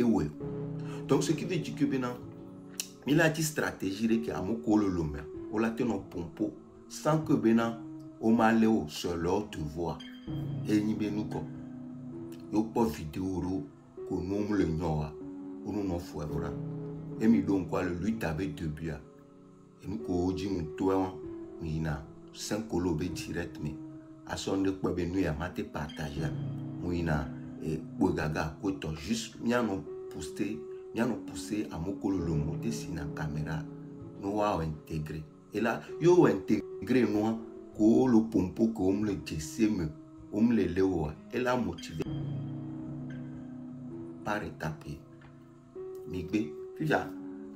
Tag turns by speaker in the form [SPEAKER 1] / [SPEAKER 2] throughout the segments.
[SPEAKER 1] ouais. Donc, ce qui veut dire que maintenant, il a une stratégie qui a mon colo l'homme. On l'a tenu pompo sans que maintenant, on m'a léo sur leur te voit. Et il y a nous quoi. Il y a pas vidéo que nous le nyoa. On nous n'en faut pas. Et mi donc quoi le lui t'avait deux biens. Et nous qu'on dit mon toi, il y a 5 colobes direct mais à son de quoi ben nous y a maté partagé. Il y a et bogaga quoi juste bien nous pousser. Nous avons poussé à mon le monter sur la caméra. Nous avons intégré. Et là, nous avons intégré nous que le pompo que nous le disons, nous le léo. Et là, motivé par étape. Migbe, tu vois,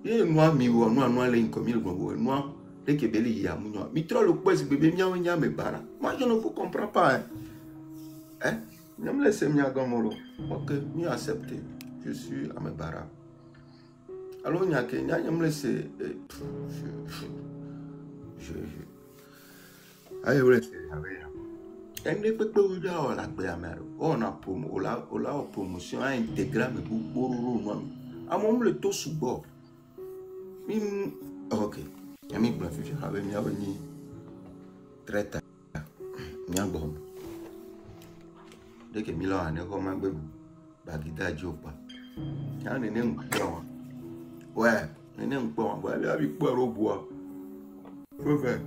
[SPEAKER 1] et moi, nous allons comme il faut. Nous, dès que Béli y a, nous, mitro le poids, bébé, nous avons bara. Moi, je ne vous comprends pas. Hein? Nous me laissez m'y agamolo. Ok, nous accepté. Je suis à mes bara. Alors, il y a que je me laisse. Allez, vous laissez. On a promotion intégrée, mais pour à mon le taux sous bord. Ok. Il y a mis pour la future avec Miaveni. Très tard. Miabom. Dès que Milan a né comme un bébé, Bagida Diopa. Il y a un énorme plan. Ouais, il y a un plan. On va aller avec quoi au bois. Faut faire.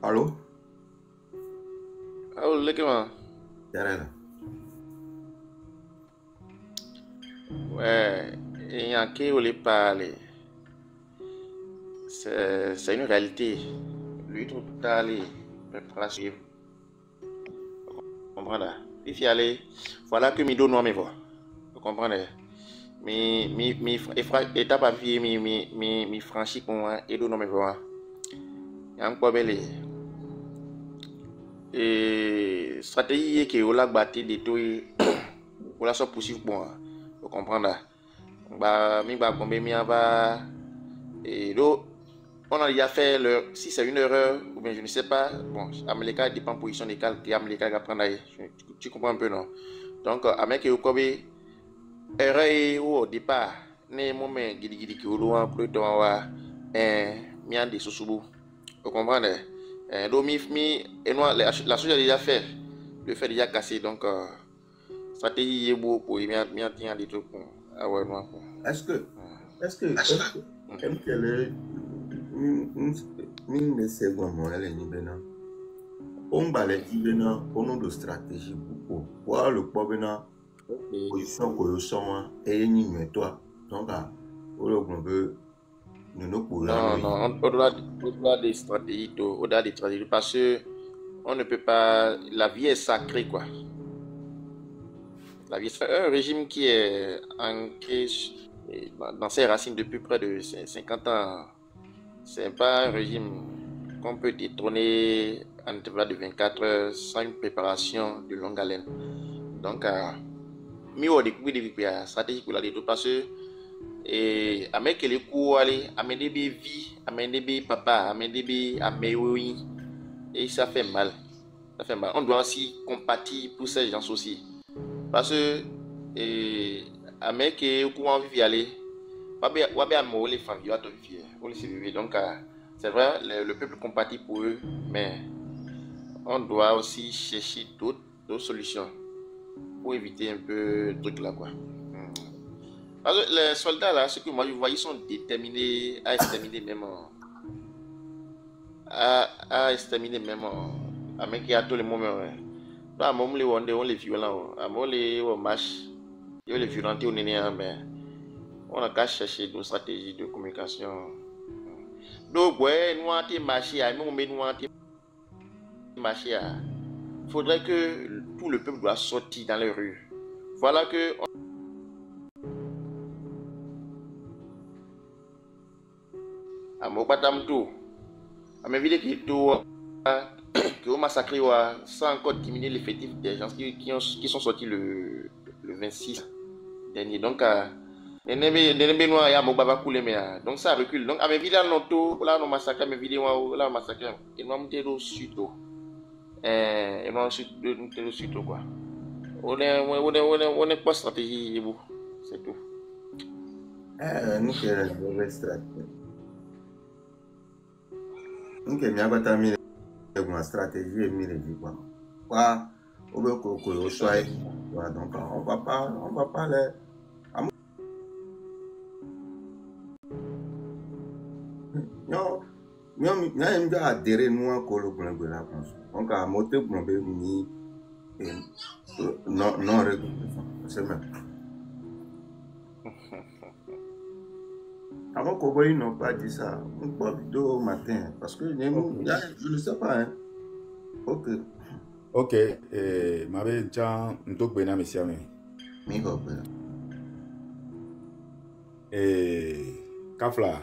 [SPEAKER 1] Allô?
[SPEAKER 2] Allô, les gars.
[SPEAKER 1] Derrière.
[SPEAKER 2] Ouais, il y a qui voulait parler. C'est une réalité. Lui, tout aller, préparation. Vous comprenez? Il faut aller. Voilà que mi donne mes voix. Vous comprenez? Étape à vie, mi franchi pour moi et donne mes voix. Il y a un peu belle. Et stratégie qui est là battre des taux ou la soit possible pour moi. Vous comprenez? Bah mi ba combien mi va et donc on a déjà fait si c'est une erreur ou bien je ne sais pas. Bon, Amélica dépend position des calques et Amélica va prendre. Tu comprends un peu non? Donc avec au Kobe erreur au départ né moment gidi qui au loin pour toi wa mi ande susubu. Vous comprenez? Donc et moi la chose a déjà fait, le fait déjà cassé donc stratégie est beau pour bien tenir des trucs ah ouais non.
[SPEAKER 1] Est-ce que quelle est une seconde elle est libérée? On va les dire on a de stratégie pour voir le problème position que sont et une toi donc on veut nous
[SPEAKER 2] non au-delà des stratégies parce que on ne peut pas, la vie est sacrée quoi. La vie est un régime qui est ancré dans ses racines depuis près de 50 ans. C'est pas un régime qu'on peut détrôner en intervalle de 24 heures sans une préparation de longue haleine. Donc, mieux au début de la stratégie pour la détourner parce que et avec les coups aller amener des vies, amener des papas, amener des améoui et ça fait mal. Ça fait mal. On doit aussi compatir pour ces gens aussi. Parce que avec les coups en vie aller, on va mourir les familles, on va vivre. Donc c'est vrai, le peuple compatit pour eux, mais on doit aussi chercher d'autres solutions pour éviter un peu le truc là quoi. Parce que les soldats là, ce que moi je vois, ils sont déterminés à exterminer même à exterminer même avec tout le monde. Pas à moment on les violents, à moment les marches, ils les violentés au néné, mais on a qu'à chercher nos stratégies de communication. Donc ouais, nous avons marché, il faudrait que tout le peuple doit sortir dans les rues. Voilà que à Mobatam tout, à mes vidéos qui ont massacré sans encore diminuer l'effectif des gens qui sont sortis le 26 dernier. Donc, donc ça recule. Donc, à mes vidéos, là, on massacre mes vidéos, là, on massacre. Et nous avons été au sud. Et nous avons été au sud, quoi. On est pas stratégie, c'est tout.
[SPEAKER 1] Nous sommes une stratégie. Nous sommes une stratégie et une quoi. Quoi, on veut qu'on soit. Donc, on va pas les. Non, il y a un gars adhéré nous à Colo pour le la France. Donc, à monter pour le ni non c'est même. Avant qu'ils n'ont pas dit ça, on peut vidéo au matin parce que je ne sais pas. Hein. Ok.
[SPEAKER 3] Ok, m'avait déjà un truc bien aimé ça mais. Kafla.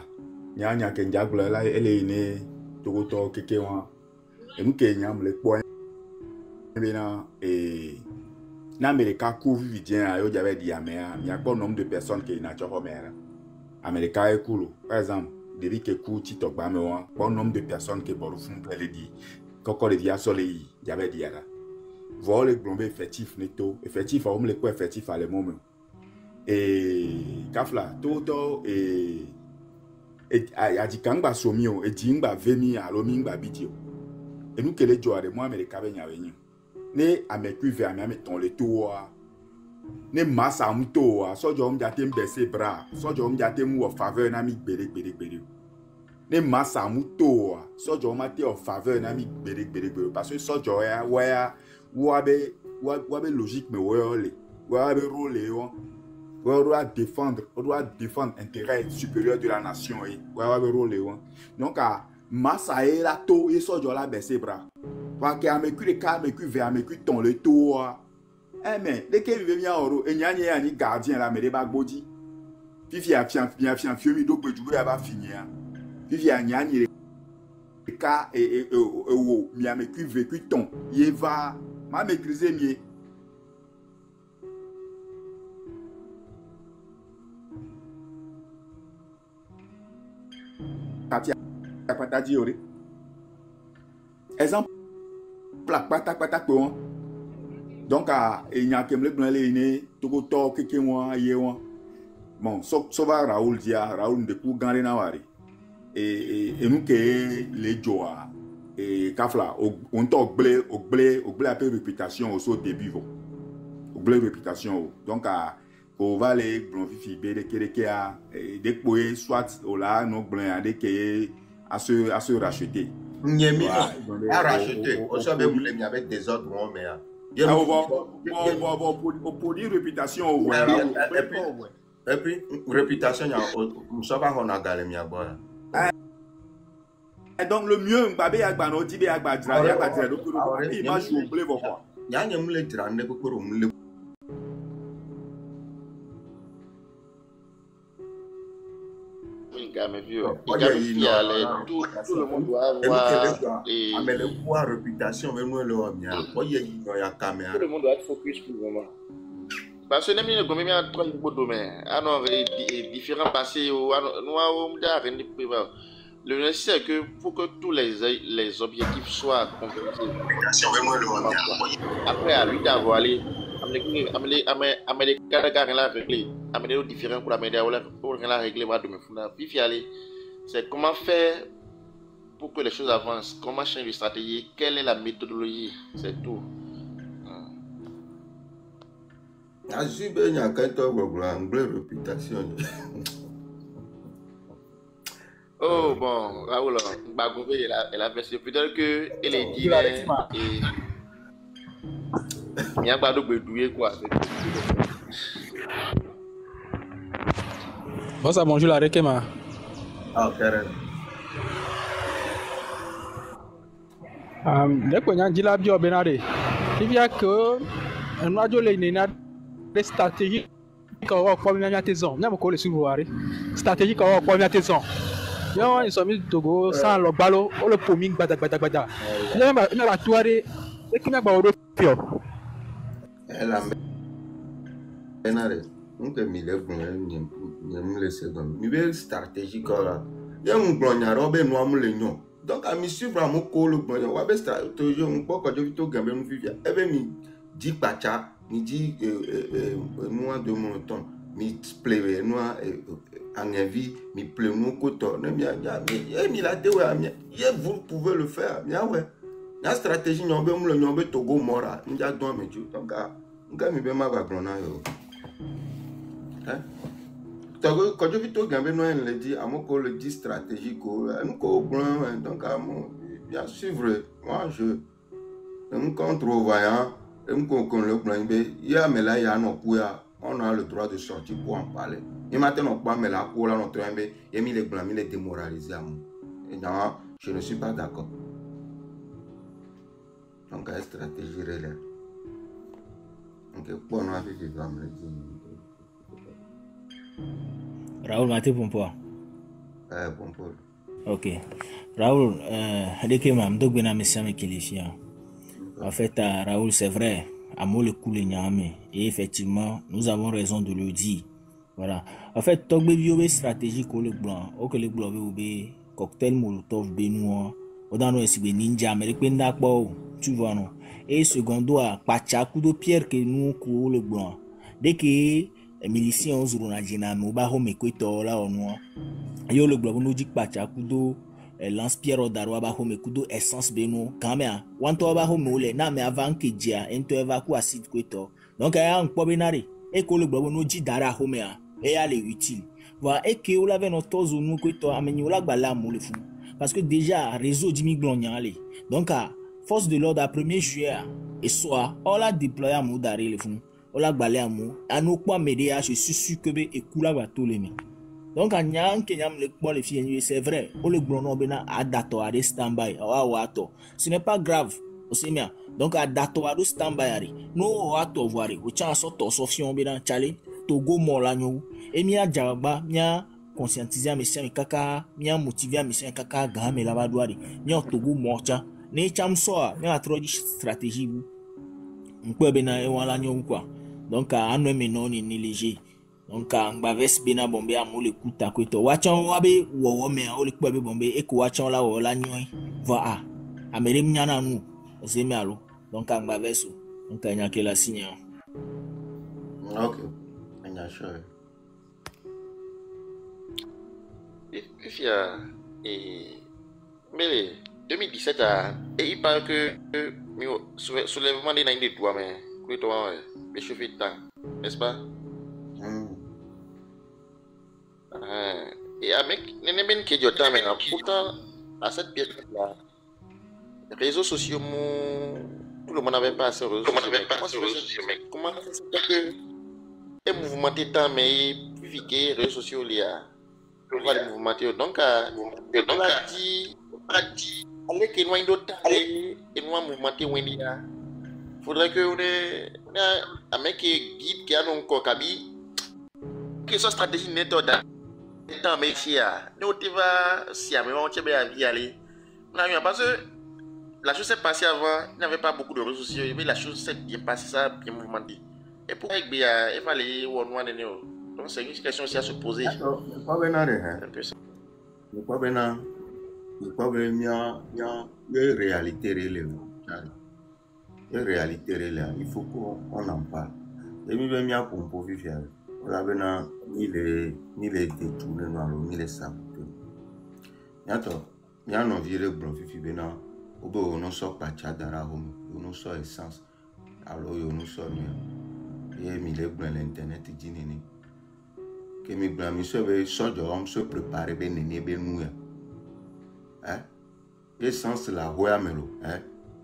[SPEAKER 3] Nya ke njagble la ele ne togoto keke wa emu ke nyam le po bena na America couvre vivien ayo j'avais dit amea il y a bon nombre de personnes qui na choko mera America est cool par exemple depuis que cool ti tokba me wa bon nombre de personnes qui boru fun pele di koko le via soleil j'avais dit là voir le glombe effectif neto effectif on le ko effectif à le moment Kafla toto a dit kangba somio et dingba veni a lomingba bidio et nous que les joueurs de moi America benya venu ne ameku ve ame ton le toa ne massa muto so jo mjate mbese bra so jo mjate mu of favor na mi gbere ne massa muto so jo mate of favor na mi gbere parce que so jo ya wa be logique me wa be rôle on doit défendre l'intérêt supérieur de la nation. Donc, Massa est là, tout et ça, je l'ai baissé bras. Parce qu'il y a des cas, des ton le tour. Eh, mais, dès qu'il vient en euro, il y a un gardien là, mais des bagbodi. Puis, il y a un fiumi, donc, le joueur va finir. Puis, il y a un cas, et il y a un ton. Il va, m'a maîtrisé mieux. Exemple, pata quoi. Donc il y a que me le tout to que moi yewa. Bon, so va Raoul dia, Raoul de coup gandé na wari. Et nous que les joa et Kafla on to blé un peu réputation au saut début vont. Blé réputation. Donc on va les blancs bébé que a déployer soit au là non blanc que à se racheter.
[SPEAKER 1] Niemi à racheter. On savait vous les avec des autres bons mais
[SPEAKER 3] on produit réputation
[SPEAKER 1] et puis réputation on ça va on a galé mi abola.
[SPEAKER 3] Donc le mieux babé agbano dibe agbadra ya agbadra donc il va jouer blé quoi.
[SPEAKER 1] Ya nyem le drande ko ko mu le
[SPEAKER 2] tout le monde doit avoir
[SPEAKER 1] une réputation, mais nous, tout
[SPEAKER 2] le monde doit être focus pour le moment. Parce que nous avons mis en train de domaine. Alors, différents passés, le nécessaire c'est que pour que tous les objectifs soient concrétisés. Après, à lui d'avoir les différents pour la régler. C'est comment faire pour que les choses avancent, comment changer de stratégie, quelle est la méthodologie, c'est tout. Oh bon, Raoul, Bagové, elle a versé peut-être qu'elle est dit et il n'y a pas de bedouiller quoi.
[SPEAKER 4] Bon, ça bonjour la Rekema.
[SPEAKER 1] Ah, Karen.
[SPEAKER 4] Neko nyangila bio benade. Il y a que on a les néna des stratégies qu'on va prendre à tes ans. N'a pas le souvoir. Stratégie qu'on va prendre à tes ans. Yo, ils sont mis Togo sans le ballon, ou le poming bada. Il y a la toile, et qui n'a pas au refio.
[SPEAKER 1] Elle a benade. On peut miler pour nous laisser comme. Nouvelle stratégie là. Il y a un blondier robe noir moulin. Donc à me suivre à mon col blondier. On va stratégie on peut quand je vais tout gamber nous vivre. Et bien mi dit pacha, mi dit nous de mon temps mi pleve nous envie mi pleve nous koto ne mi la te ouais vous pouvez le faire bien ouais la stratégie nyombe mu le nyombe Togo mora nja don me tu donc nga mi be ma ba glona yo hein Togo quand je vis Togo gambe no en le dit amoko le dit stratégique nous ko glon donc bien suivre moi je un contre-voyant, un contre-voyant, il y a mais là il y a un on a le droit de sortir pour en parler. Et maintenant, on mais là, pour là, notre il a mis les blancs, il est démoralisé. Et non, je ne suis pas d'accord. Donc, il y a une stratégie réelle. Donc, pour nous, avec les femmes,
[SPEAKER 5] Raoul Maté Pompo.
[SPEAKER 1] Pompo.
[SPEAKER 5] Ok. Raoul, dès que je suis venu à me qualifier. En fait, Raoul, c'est vrai, amour le coup les nyame. Et effectivement, nous avons raison de le dire. Voilà. En fait, Togbe Biobe stratégie que le blanc, ou que le blanc be cocktail molotov benoît, ou dans nos ninja, mais le tu vois non. Et secondo à pacha coup de pierre que nous courons le blanc. Dès que les miliciens ont zourona djiname, ou baho me kwito là au noir. Yo le blanc nous dit pacha coup de lance-pierre au darwa ba home kudo essence beno kamea wanto ba home ole na me avant que dia ento evacuer acide kweto donc aya npo benare e ko le gbo no ji dara home a e ya le utile voilà et que ola ve no tozo nu kweto ameni ola gbala mo le fou parce que déjà réseau dimi glon ale donc à force de l'ordre à 1er juillet et soir ola déployer mo dare le fou ola gbala mo anu kwa media je suis sûr que be ekula ba to le mi. Donc, c'est vrai, le gouvernement a dato à stand-by, ce n'est pas grave, donc à dato à stand-by, nous avons voir, au tient sorte Sofion bien Tchale, Togo Molanyo, et mia Djaba, mia conscientiser mes siens kaka, mia motiver mes siens kaka, game la badouari, mia Togo morcha, ne cham soa, mia trop de stratégie, on peut bien aller quoi, donc à un non ni léger. Donc ngbaves bena bombe amu le kuta kweto wachon wabe wo me o le kpebe bombe e ko wachon la wo la nyoy va amere mnyana nu zemi alo donc ngbaves donc anya ke la signe.
[SPEAKER 1] OK anya sure
[SPEAKER 2] if ya mais 2017 et il parle que soulèvement des nains toi mais kweto be chauffer temps n'est-ce pas? Et avec les qui ont mais pourtant à cette période-là, les réseaux sociaux, tout le monde n'avait pas assez de réseaux sociaux. Comment c'est que les mouvements d'état, mais puis les réseaux sociaux, il y a les mouvements donc on a dit, allez que nous d'autres, et nous mouvements il faudrait que on a un mec qui guide qui a donc Kabi, que sa stratégie n'est pas dans mes chiens, nous tu vas si à moment tu vas y aller. Parce que la chose s'est passée avant, il n'y avait pas beaucoup de réseaux sociaux, mais la chose s'est bien passée, ça bien mouvementé. Et pour il fallait donc c'est une question aussi à se poser.
[SPEAKER 1] Pas bien, il y a réalité réelle. Il y a réalité réelle, il faut qu'on en parle. Et nous venons pour vivre. Ni les détourner ni les saboter. Il y a un viré blanc fifi bena obo on sort pas tchadara home on sort essence alors on sort et mi les blanc l'internet dit nene que mi blanc mi se préparer ben nene ben nous hein essence la roya melo hein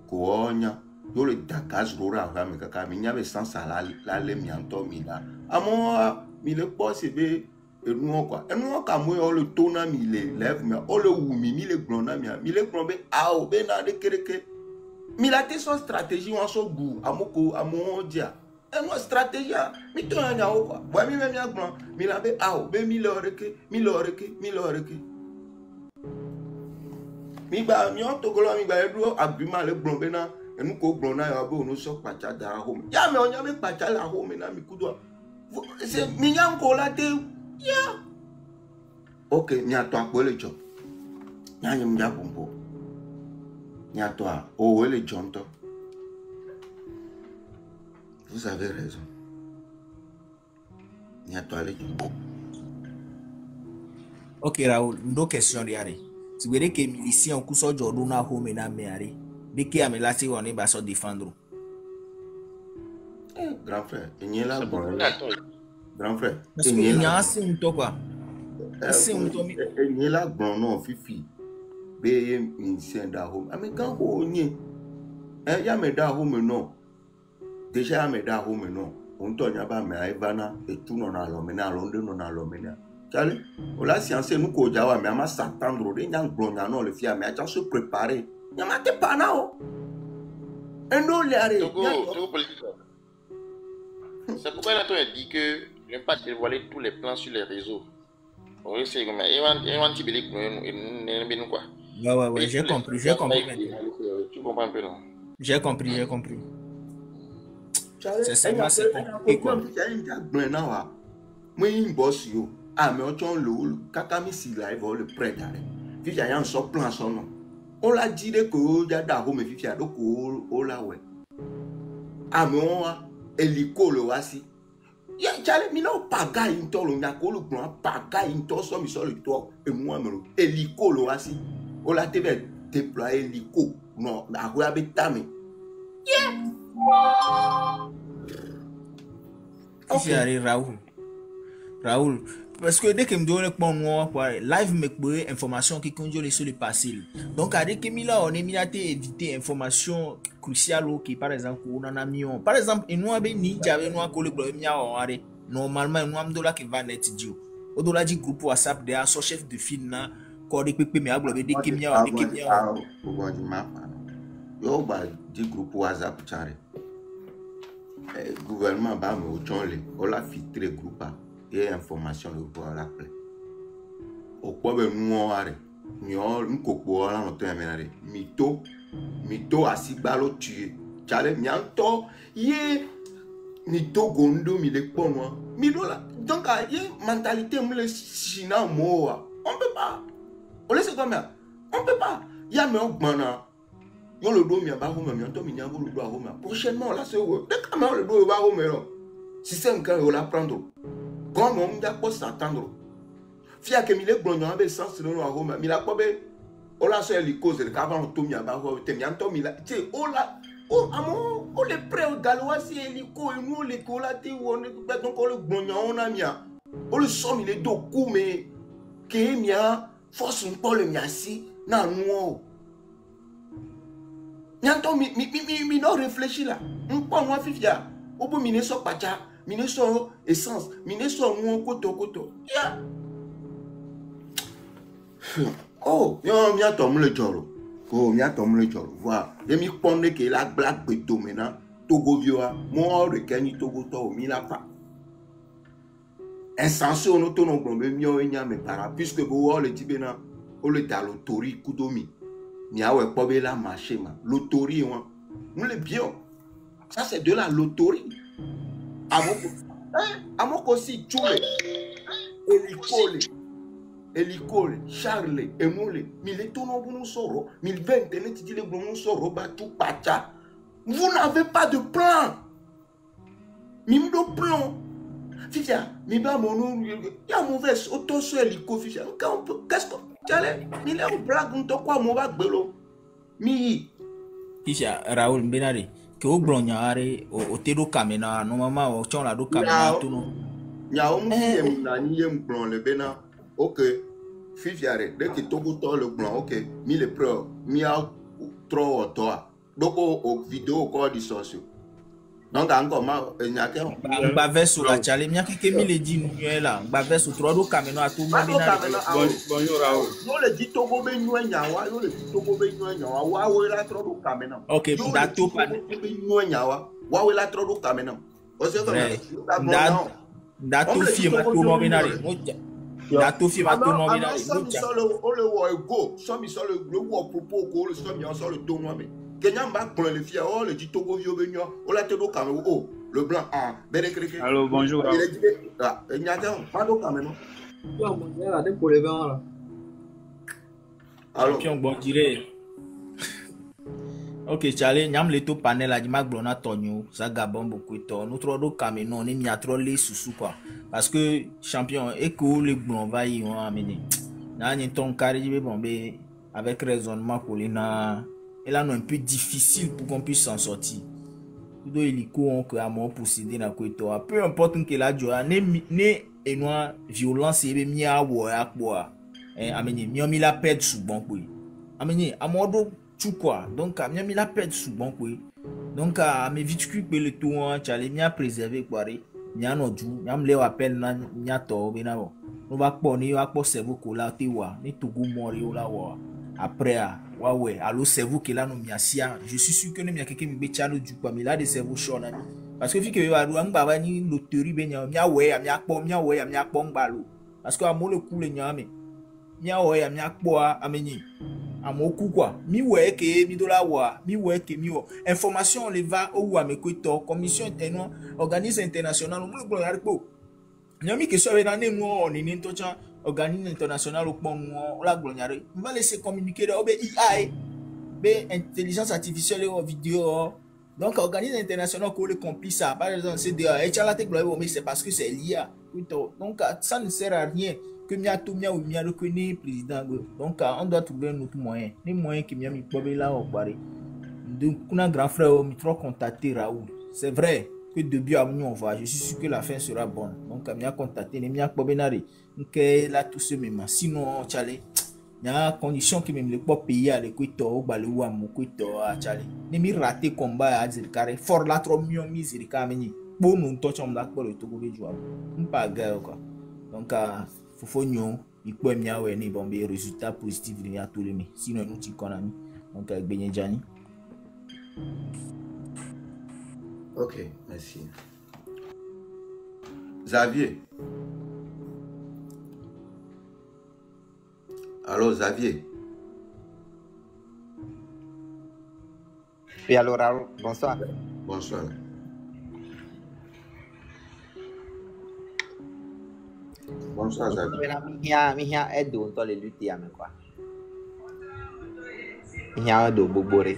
[SPEAKER 1] konya yo le dakaz rora va me kaka mi nya essence la le mi anto mi la amo mi le boss be nous quoi et nous quand moi le tona mi le lève mais on le wumi mi le glona mi le glombe a o be na de kereke mi la te son stratégie on so gu amoko amodia et moi stratégie mi to nya o quoi boy mi me mi agbon mi la be a o be mi le oreke mi ba mi on to golo mi ba edu agreement le glombe na et nous ko glona ya be on so pacha dara home ya me onya me pacha la home na mi kudo c'est mignon là yeah OK ni a toi pour le job nya nyam ja bombo nya toi o le jonto Vous avez raison. Il y a toi,
[SPEAKER 5] Ok, Raoul, une question de Yari. Si vous voulez que les miliciens ont cousu aujourd'hui na home na meari, dès qu'il y a melati on est bas se défendre.
[SPEAKER 1] Grand frère, il y a là. Grand frère.
[SPEAKER 5] Parce qu'il y a assez un to quoi. Assez un to.
[SPEAKER 1] Il y a là bon non fifi. Be miliciens da home. Mais quand on y est, y a mes da home non. Déjà mes da home non. On tourne pas mais Ivana et tout non à l'homme na Londres non à l'homme na. Charlie, la science nous kojawa mais ama s'attendre de nyang blonya non le fia mais à se préparer. Nyama te panao. Endo liare.
[SPEAKER 2] C'est pourquoi là, tu as dit que je n'ai pas dévoilé tous les plans sur les réseaux. Oui, c'est comme quoi.
[SPEAKER 5] Ouais, j'ai compris, j'ai compris.
[SPEAKER 2] Tu comprends un peu, non?
[SPEAKER 5] J'ai compris. C'est seulement c'est compliqué quoi.
[SPEAKER 1] Moi, il bosse yo. Ah, mais on le kakami si là, il va le prendre. Puis il y a un sort plan son nom. On l'a dit que il y a d'arôme mais il y a donc on l'a ouais. Ah, mais on a hélico le voici. Il y a Charlie, mais non, pas gars, il t'en le nyako le plan, pas gars, il t'en somme, il sort le toit, et moi, mais hélico le voici. On l'a déployé hélico. Non, mais à quoi avec ta main?
[SPEAKER 5] Ici arrive Raoul. Parce que dès que me donne quoi live me trouve information qui conduit sur le passé. Donc à dès que là on est mis à éviter information cruciale qui par exemple on en a mis on. Par exemple nous avons ni j'avais nous collé problème ya on arrêt. Normalement nous avons dollar qui va net dio. Au dollar du groupe WhatsApp de son chef de file na ko de pepe me aglo de kimia de kimia.
[SPEAKER 1] Yo ba du groupe WhatsApp chare. Gouvernement ba me au chonle. On l'a filtré groupe et information le voir l'appeler. Au quoi ben nous arrêt. Nous n'copo là on te amener. Mito asibalo tué. Chale mianto ye mito gondo mi le pono. Mito là. Donc ye mentalité me le china moa. On peut pas. On laisse comme ça. On peut pas. Ya me ogbana. Yo le do mi aba ho mi anto mi nyango le do ho ma. Prochainement là c'est où. Dès que le do va ho me. Si c'est un cas on la prendre. Comme on doit pas s'attendre. Fia que mille blonds avec sens de nous à Rome. Mila quoi ben? On l'a sur les causes de qu'avant on tombe à bas. T'es bien tombé là. Tu sais, on l'a. Oh, amon, on les prêt au galois si hélico et nous les collatés ou on est donc on le blonds on a mis. On le somme il est dos coup mais que mia force un peu le miasi na nous. Bientôt mi non réfléchir là. On pas moi fifia. Au bout mine so pacha. Mine so essence, mine so mon koto. Ya. Oh, yo mi atom le joro. Oh, mi atom le joro. Voilà. Et mi ponne que la black beto maintenant. Togo vioa, mo rekeni Togo to mi la pa. Insensé on auto non blombe mi o enya me para puisque bo le tibena o le dalotori kudomi. Mi a ouais pas la marché ma. Loterie on. Nous le bien. Ça c'est de la loterie. Amoko si chule Elicole, Charles, Emole, mille tono bunu soro, 1020 ne ti le bunu soro batu pacha. Vous n'avez pas de plan. Mime de plan. Fifia, mi ba mon ya mauvaise auto sur Elico fifia. Qu'est-ce que t'allais? Mi le blague nto kwa mo ba gbelo. Mi
[SPEAKER 5] Fifia Raoul Benari. Que au blonyare au tedo kamena no mama o chon la do kamena to no
[SPEAKER 1] nya o mu yem na ni yem blon le bena OK fifiare dès que Togo to le blon OK mi le pro mi a trop to donc au vidéo ko di socio donc encore ma nya ke
[SPEAKER 5] ba verso la chale mi ke mi le di nu là ba verso trop do kamena to ma bena
[SPEAKER 3] bonjour Raoul
[SPEAKER 1] yo le di Togo be nu nyawa yo le di Togo be nu nyawa wa we la trop do kamena
[SPEAKER 5] OK dato pa
[SPEAKER 1] be nu nyawa wa we la trop do kamena o se ko
[SPEAKER 5] dato fi ma to no binare dato fi ma to no binare
[SPEAKER 1] o le wo ego so mi so le wo propos ko le so mi on so le do mo me Kenya mba pour le fier oh le dit Togo vio benyo o la te do kamena oh le blanc ah bere kreke
[SPEAKER 6] allô bonjour
[SPEAKER 1] il est dit ah nyata pas do kamena
[SPEAKER 6] yo mon là de pour les vents là
[SPEAKER 1] alors
[SPEAKER 5] puis on bon dirait Ok, Charlie, nyam le to panel a di mag blona tonyo, ça gabon beaucoup to. Nous trop do Cameroun, ni mi a trop les sous quoi. Parce que champion et que les blons va y ont amené. Na ni ton carré de bombe avec raisonnement pour les na. Et là non un peu difficile pour qu'on puisse s'en sortir. Tout do hélico on que à mon posséder na quoi to. Peu importe que la joie ne et noir violence et mi a wo ya quoi. Amené mi on mi la perdre sous bon quoi. Amené à modo tout quoi donc a mis la perte sous bon quoi donc a mes véhicules que le tout en Charlie m'a préservé quoi m'a no du m'a me le appel na m'a to be na bon on va pas ni va pas cerveau ko la te wa ni to go mori o la wa après wa ouais allo cerveau que là no m'a sia je suis sûr que ne m'a quelqu'un me be chalo du quoi mais là des cerveaux chaud na parce que fi que va do ngba ba ni loterie be nya m'a ouais m'a po ngba lo parce que a mo le coup le nya me m'a ouais m'a po ameni amoku quoi mi ouais que mi dola wa mi ouais que mi information on les va au wa me kwito commission interne organisme international mo gbo yari po nyami que so be na ne no oni ni to cha organisme international o pon no la gbo yari on va laisser communiquer de be AI be intelligence artificielle ou vidéo donc organisme international ko le complice ça par exemple c'est de la technologie mais c'est parce que c'est l'IA donc ça ne sert à rien que mia tout mia ou mia reconnu président donc on doit trouver un autre moyen les moyens que mia mi pobe là au Paris donc on a grand frère mi trop contacter Raoul c'est vrai que début à nous on va je suis sûr que la fin sera bonne donc mia contacter les mia pobe nari que là tout ce même sinon Charlie il y a condition que même le pas payer à l'équateur au balou à mon équateur à Charlie ne mi rater combat à dire carré fort là trop mieux misère cameni bon nous touch on là pour le tout go jouer pas gars quoi donc Fofonyo, il peut m'y avoir ni bon des résultats positifs à tous les mais sinon nous t'y connais donc avec Benjani.
[SPEAKER 1] Ok, merci. Xavier. Allô, Xavier.
[SPEAKER 7] Oui, alors Raoul, bonsoir.
[SPEAKER 1] Bonsoir. Bonsoir, Xavier.
[SPEAKER 7] Mihia edo on le lutter ame quoi. Mihia edo bogbore.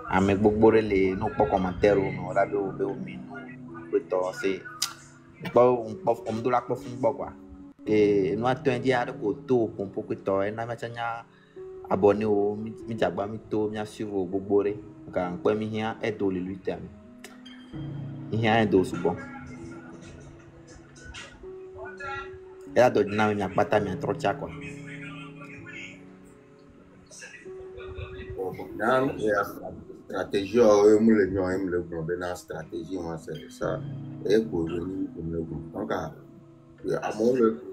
[SPEAKER 7] Ame bogbore le no po commentaire no la be o mi no to c'est on do la po fun bo quoi. Et no attend dia ko to pour ko to e na ma chanya abonné o mi jagba mi to mi suivre bogbore. Ka npe mihia edo le lutter ame. Mihia edo su bon. Era do na minha pata minha trocha quoi.
[SPEAKER 1] Dans la stratégie, le dans la stratégie, moi c'est ça. Et pour venir comme le groupe. Donc à mon le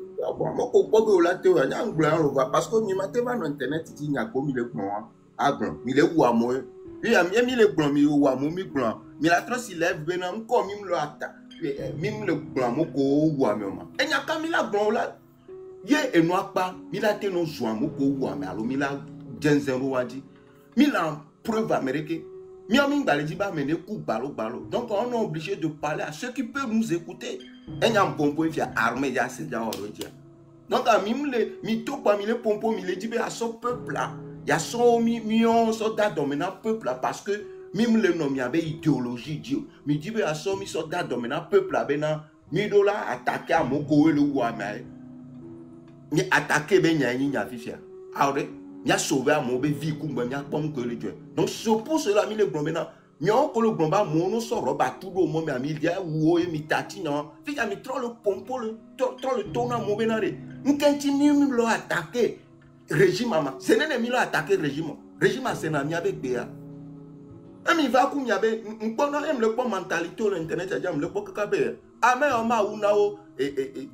[SPEAKER 1] parce que ni matin va internet il y a comme il est blanc à blanc il est ou à moi il a mis le blanc mi ou à mon mi blanc mais la trace il lève benam comme il le attaque même le blanc moko ou à moi et n'y a pas mis la blanc là ye et noir pas il a été nos joie moko ou à moi alors il a denzero a dit il a preuve américaine mi a mis baladi ba mener coup ballot donc on est obligé de parler à ceux qui peuvent nous écouter et n'y a un pompo il y a armée il y a c'est déjà donc à mi to pas mi le pompo mi le dit à ce peuple là il y a 100 millions soldats dominant peuple là parce que même le nom il y avait idéologie Dieu mi dit à 100 millions soldats dominant peuple là ben mi dola attaquer à Moko le Ouamé mi attaquer ben y a fifia alors il a sauvé à mon vie comme il a pas que le Dieu donc c'est pour cela mi le bon maintenant mi on ko le bon ba mono soro ba tout le monde mi dia wo mi tati non fika mi trop le pompo le trop le tona mo benare nous continue mi lo attaquer régime ama ce n'est mi lo attaquer régime c'est na mi avec BA ami va ku mi abe npono em le po mentalité sur internet a jam le po kakabe ame o ma unao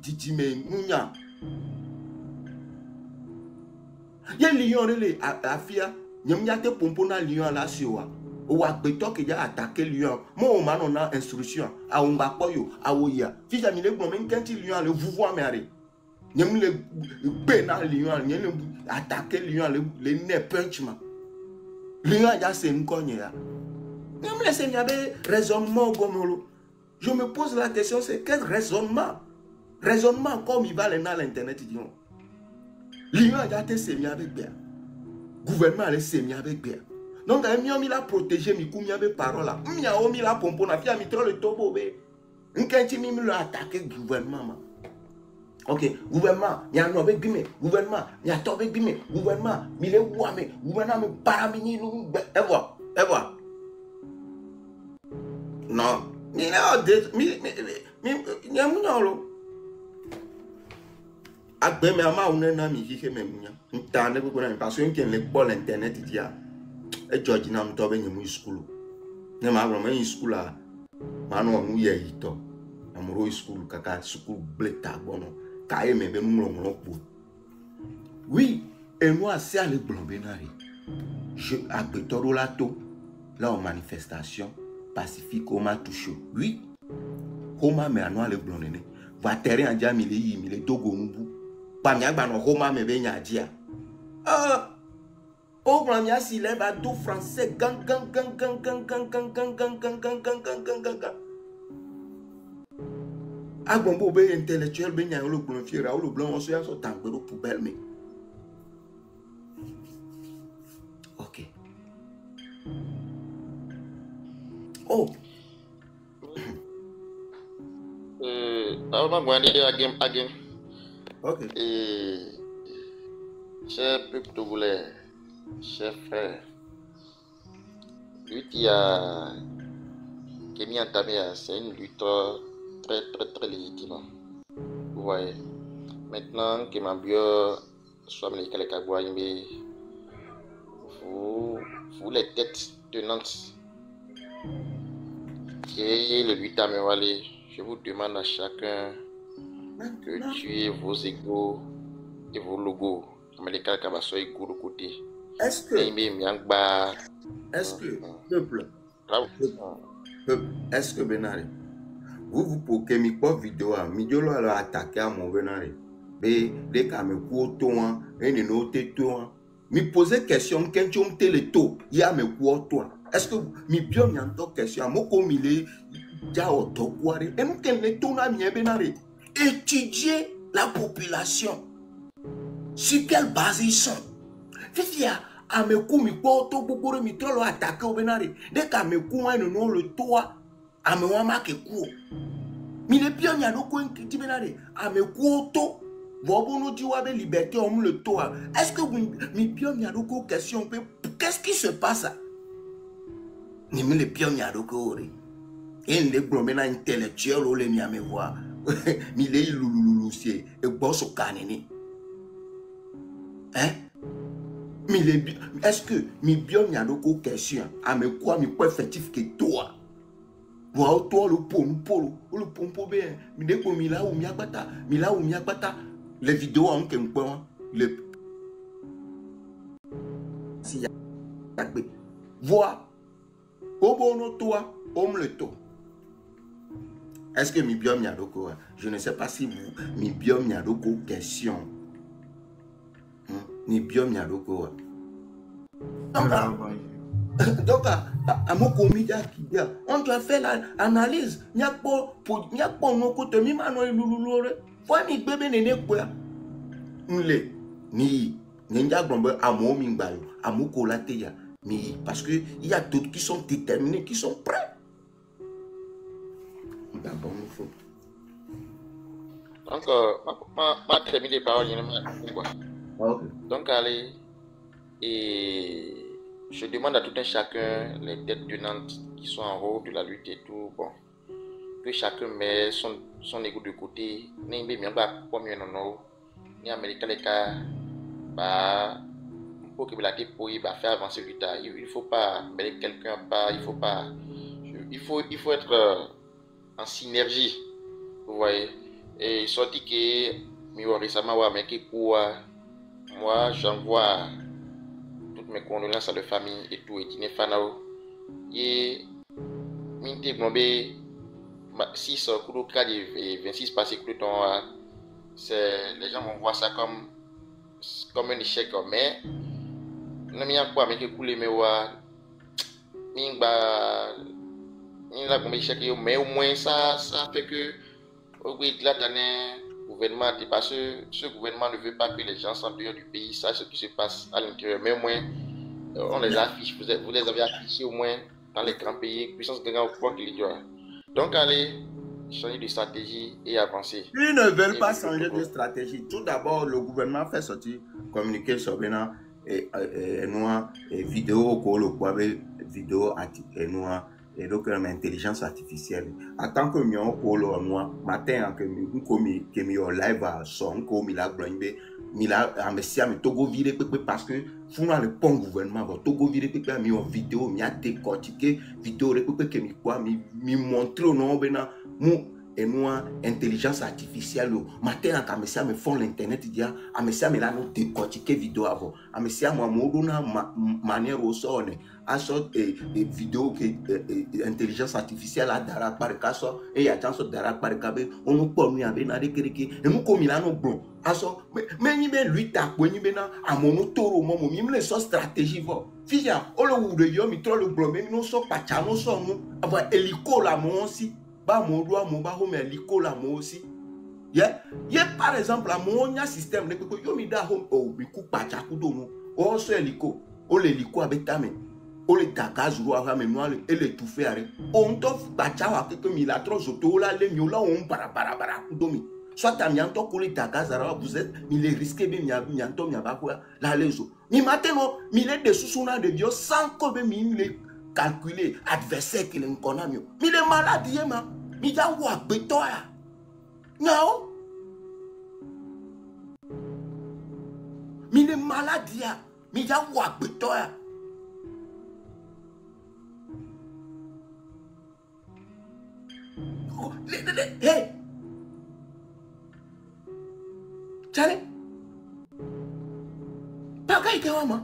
[SPEAKER 1] jijime nunya ye lion le afia nyam ya te pompo na lion la siwa ou à béton qui a attaqué lion moi on a instruction à on va pas yo à oya fi jamais le bon quand il lion le vous voir mais nyam le pena lion nyam attaquer lion le ne punchman lion ya c'est une cognée nyam le seigneur raisonnement gomolo je me pose la question c'est quel raisonnement comme il va aller dans l'internet dit lion ya te semi avec bien gouvernement le semi avec bien Donc, il a protégé mes coups, mes paroles là. Il a mis la pompe, on a fait le tobo. Il a attaqué le gouvernement. Ok, gouvernement, il y a un avec Guimé, gouvernement, il y a un avec Guimé, gouvernement, il est ouamé, gouvernement, paramini, et voilà. Non, il y a il y a un agbe me ama une na mi kike me munya ntane ko na parce que le bol internet dia e George na mto be nyimu school ne ma agro me school a ma no mu ye yito amuro school kaka school bleta bono ka e me be mu lo po oui et moi c'est à le blombenari je agbe toro lato là en manifestation pacifique au ma touché oui homa me anwa le blonene va terrain en dia mi le dogo nubu pa mi agba no homa me be nya dia o bra mi asi le ba do français gang agbombo be intellectuel be nya lo glorifier ra o lo blanc on so ya so tangbero poubelle me OK oh
[SPEAKER 2] avant moi aller again
[SPEAKER 1] OK
[SPEAKER 2] cher peuple togolais, cher frère, lui qui a entamé, c'est une lutte très légitime. Vous voyez, maintenant que ma bio soit les vous les têtes tenantes qui est le lutte à me aller, je vous demande à chacun que tuez vos égos et vos logos.
[SPEAKER 1] Est-ce que peuple, est-ce que Benari, vous pouvez me faire vidéo à Midjolo a attaqué à mon Benari, dès qu'à me couteau, et ne noter toi, me poser question, quand tu me le taux, il y a me couteau. Est-ce que mi bien n'y a pas question, moi comme il est, déjà au top, et nous qu'elle ne tourne à mi Benari, étudier la population. Sur quelle base ils sont? Fifia, à me couper, mi porto, beaucoup de mi trolo attaqué au Benari. Dès qu'à me couper, nous le toit, à me wama que coup. Mi le pion y a no coin qui Benari, à me couper, vous nous dites avec liberté, on le toit. Est-ce que mi pion y a no question? Qu'est-ce qui se passe? Ni mi le pion y a no coin. Et les blomena intellectuels, ou les mi à me voir. Mi le loulouloussier, et boss au canini. Hein? Est-ce que mi bien n'y a d'autres questions? À me quoi mi quoi effectif que toi? Voilà toi le pompo bien. Mi déco mi là où mi abata, les vidéos en qu'un point le si y a vois au bon toi homme le taux. Est-ce que mi bien n'y a d'autres? Je ne sais pas si vous mi bien n'y a d'autres questions. Ni bien mi adoko donc à mon comité on doit faire l'analyse n'y a pas non côté mi mano lululore faut mi bébé nene quoi nle ni ninja grombe amo mi ngbayo amo kolate ya mi parce que il y a d'autres qui sont déterminés qui sont prêts d'abord il faut
[SPEAKER 2] donc ma terminer les paroles quoi.
[SPEAKER 1] Okay.
[SPEAKER 2] Donc, allez, et je demande à tout un chacun, les têtes tenantes qui sont en haut de la lutte et tout, bon, que chacun met son ego de côté. N'importe bien pas comme un non, ni américain les cas, bah, pour que la pour faire avancer le temps. Il faut pas mêler quelqu'un pas, il faut être en synergie, vous voyez. Et sorti que mi récemment wa mais qui quoi. Moi, j'envoie toutes mes condoléances à la famille et tout, et Tine Fanao. Et Minte Glombe, 6 coups de 4 et 26 passés coups de temps, les gens vont voir ça comme un échec. Mais, non, mais il y a quoi, mais que couler, mais mais au moins ça fait que, au bout de la année, gouvernement, parce que ce gouvernement ne veut pas que les gens s'en dehors du pays sachent ce qui se passe à l'intérieur. Mais au moins, on les affiche, vous les avez affichés au moins dans les grands pays, puissance gagnant au point qu'il y a. Donc, allez changer de stratégie et avancer.
[SPEAKER 1] Ils ne veulent pas changer de stratégie. Tout d'abord, le gouvernement fait sortir communiquer sur Bénin et noir et vidéo, vidéo et noir et donc intelligence artificielle. En tant que mion polo moi matin que mi live à son ko mi la blonde mi la amesia mi togo vire parce que funa le pont gouvernement va togo vire mi en vidéo mi a décortiqué vidéo que mi quoi mi montrer non bena mu et noir intelligence artificielle matin en amesia me font l'internet dia amesia me la no décortiquer vidéo avant amesia moi moduna manière au son à sorte vidéo que intelligence artificielle a dara par caso et ya chanso dara par cabe on nous pour nous avec na de kereke et nous comme il a no bon aso mais ni be lui ta ko ni be na amono toro mo mi me so stratégie vo fia o le wu de yo mi tro le blo me no so pacha no so mu avoir hélico la mo aussi ba mo do mo ba ho me hélico la mo aussi yeah par exemple la mo nya système ne ko yo mi da ho o bi ku pacha ku do no o so hélico o le hélico avec ta main o le takazuru ava me noir et le tout faire on t'offre bacha que mi la trop zoto la le mi la on para domi soit ta mianto ko le takazara vous êtes il est risqué be mianto mi aba quoi la lezo mi mateno mi le de susuna de Dieu sans que be mi le calculer adversaire que le nkona mi le maladie ma mi ja wa beto ya non mi le maladie mi ja wa beto ya. Hey! Charlie? Pas qu'à y avoir, moi.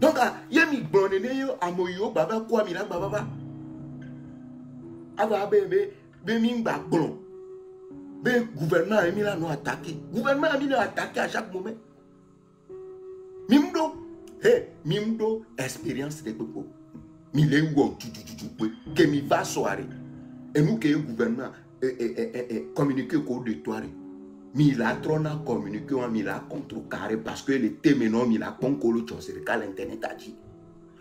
[SPEAKER 1] Donc, il y a mis bon à Moyo, baba, quoi, mila, baba. Aba, bébé, bébé, bon. Le gouvernement a mis là, nous attaquer. Le gouvernement a mis là, attaquer à chaque moment. Mimdo, hey, Mimdo, expérience de beaucoup. Mille ou que mi va soirée et nous que le gouvernement communiquer au de toi mi la trona communiquer on mi la contrecarré parce que le thème non mi la poncolo chose que l'internet a dit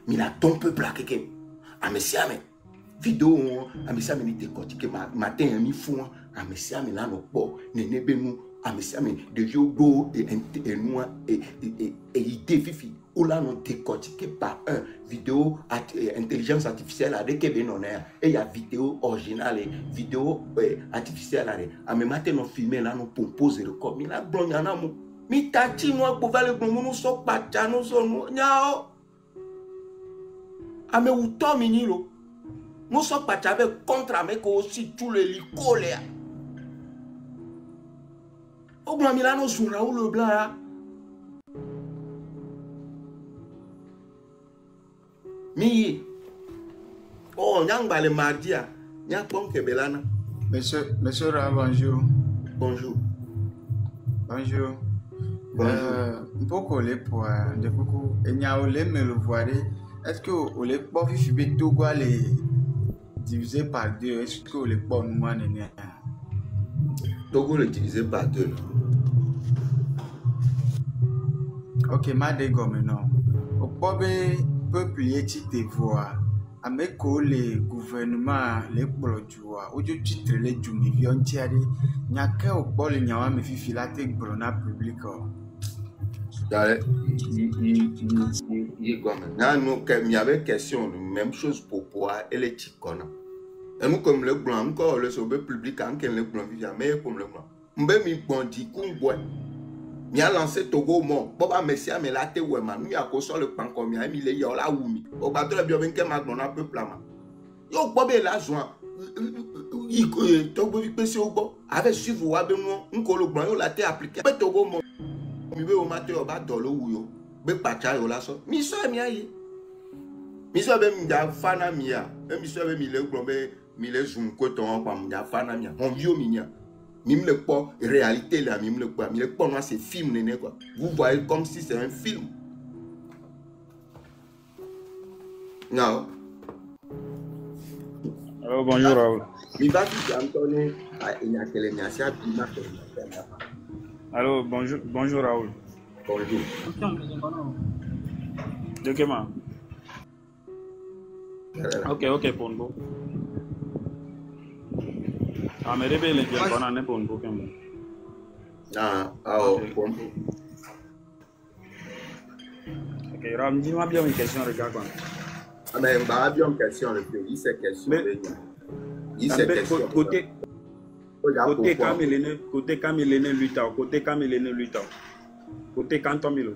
[SPEAKER 1] mi la ton peu plaqué que amesia me vidéo amesia me ni décortiquer matin mi fou amesia me là no po nene benu amesia me de vieux do et noir et idée fifi ou là non décortiqué par un vidéo intelligence artificielle avec et il y a vidéo originale et vidéo artificielle à me matin non filmé là non poser le corps mais là bon y en a mi tati moi pour faire le bon nous so pas nous so nyao à me ou to minilo nous so pas avec contre avec aussi tout le licolé au blanc milano sur Raoul le blanc là. Mi oh nyang ba le mardi a nyang pon ke belana
[SPEAKER 8] monsieur Ra, bonjour.
[SPEAKER 1] Bonjour.
[SPEAKER 8] Beaucoup les points de coucou et nya ole me le voir est-ce que ole po fifi be to quoi les diviser par deux est-ce que ole po nous man ne
[SPEAKER 1] Togo le diviser par deux.
[SPEAKER 8] OK ma de gomme non au pobe peuple est te voir avec le gouvernement les produits au titre les jumivion tiari nyaka au bol nyawa me fifi la te brona public
[SPEAKER 1] il comme nous il y avait question même chose pour pouvoir et les ticona et nous comme le blanc encore le sauver public en quel le blanc vient mais comme le blanc m'be mi bondi kumboy mi a lancé Togo mon boba messia me la te wema mi a ko so le pan comme mi le yo la wumi o ba to le bio ben ke ma gbon na peuple ma yo bobe la joan iko Togo vi pese o bo avec suivre wa be mo nko lo gbon yo la te appliquer be Togo mon mi be o ma te o ba do lo wu yo be pacha yo la so mi so mi aye mi so be mi da fana mi ya mi so be mi le gbon be mi le zoom ko ton pa mi da fana mi on vio mi nya. Mime le pas réalité là, mime le pas moi c'est film néné quoi. Vous voyez comme si c'est un film. Non.
[SPEAKER 9] Alors bonjour Raoul.
[SPEAKER 1] Mi va dire Anthony il y a quelle nation qui m'a fait.
[SPEAKER 9] Allô, bonjour Raoul.
[SPEAKER 1] Bonjour.
[SPEAKER 9] De quel Ok, Pongo. Ah, mais réveille les gens, on a Pongo.
[SPEAKER 1] Pongo.
[SPEAKER 9] Ok, Ram, dis-moi bien une question, regarde.
[SPEAKER 1] Ah, mais bien une question, le pays, c'est question.
[SPEAKER 9] Côté Camille Lutao, côté Canton Milo.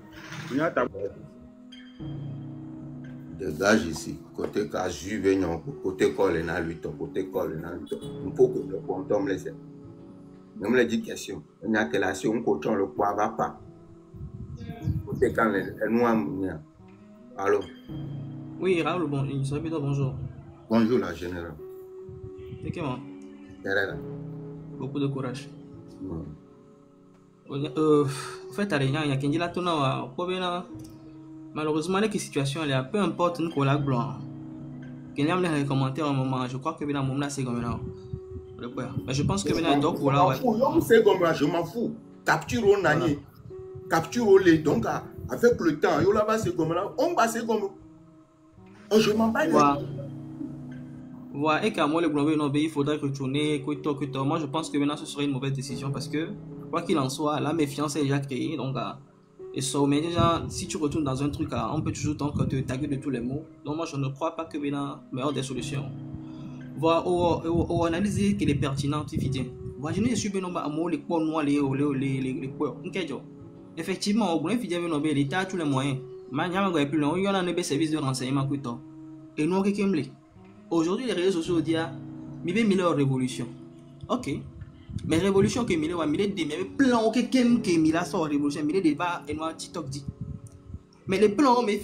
[SPEAKER 1] Dégage ici, côté Cajuve, côté Colena Luton, côté Colena Luton. Il faut que le ponton me laisse. Je me dis question. Il y a que la si on coach le poids va pas. Côté quand elle nous a. Allô?
[SPEAKER 6] Oui, Raoul, bon, il serait plutôt bonjour.
[SPEAKER 1] Bonjour la générale.
[SPEAKER 6] C'est comment? Beaucoup de courage. En fait, il y a qui là tout malheureusement les situations là, peu importe nous collab blanc. Qu'il y a les commentaires au moment, je crois que bien moment là c'est comme là. Mais je pense que bien donc voilà ouais.
[SPEAKER 1] C'est comme là, je m'en fous. Capture au nani. Capture au lait donc avec le temps, yo là-bas c'est comme là, on va c'est comme je m'en bats.
[SPEAKER 6] Voilà, et qu'à moi, le gouvernement, il faudrait retourner, que moi, je pense que maintenant, ce serait une mauvaise décision parce que, quoi qu'il en soit, la méfiance est déjà créée. Donc, et ça, mais déjà, si tu retournes dans un truc, on peut toujours te taguer de tous les mots. Donc, moi, je ne crois pas que maintenant, meilleure des solutions. Voilà, on analyse qu'il est pertinent, voilà, je suis bien à moi, les points noirs, les points. Effectivement, au gouvernement, l'État a tous les moyens. Maintenant, il y a un service de renseignement. Et nous, on aujourd'hui, les réseaux sociaux disent qu'il y a une révolution. Ok. Mais révolution que il y a des plans qui sont révolution, il y a des débats et nous TikTok dit. Mais les plans, mais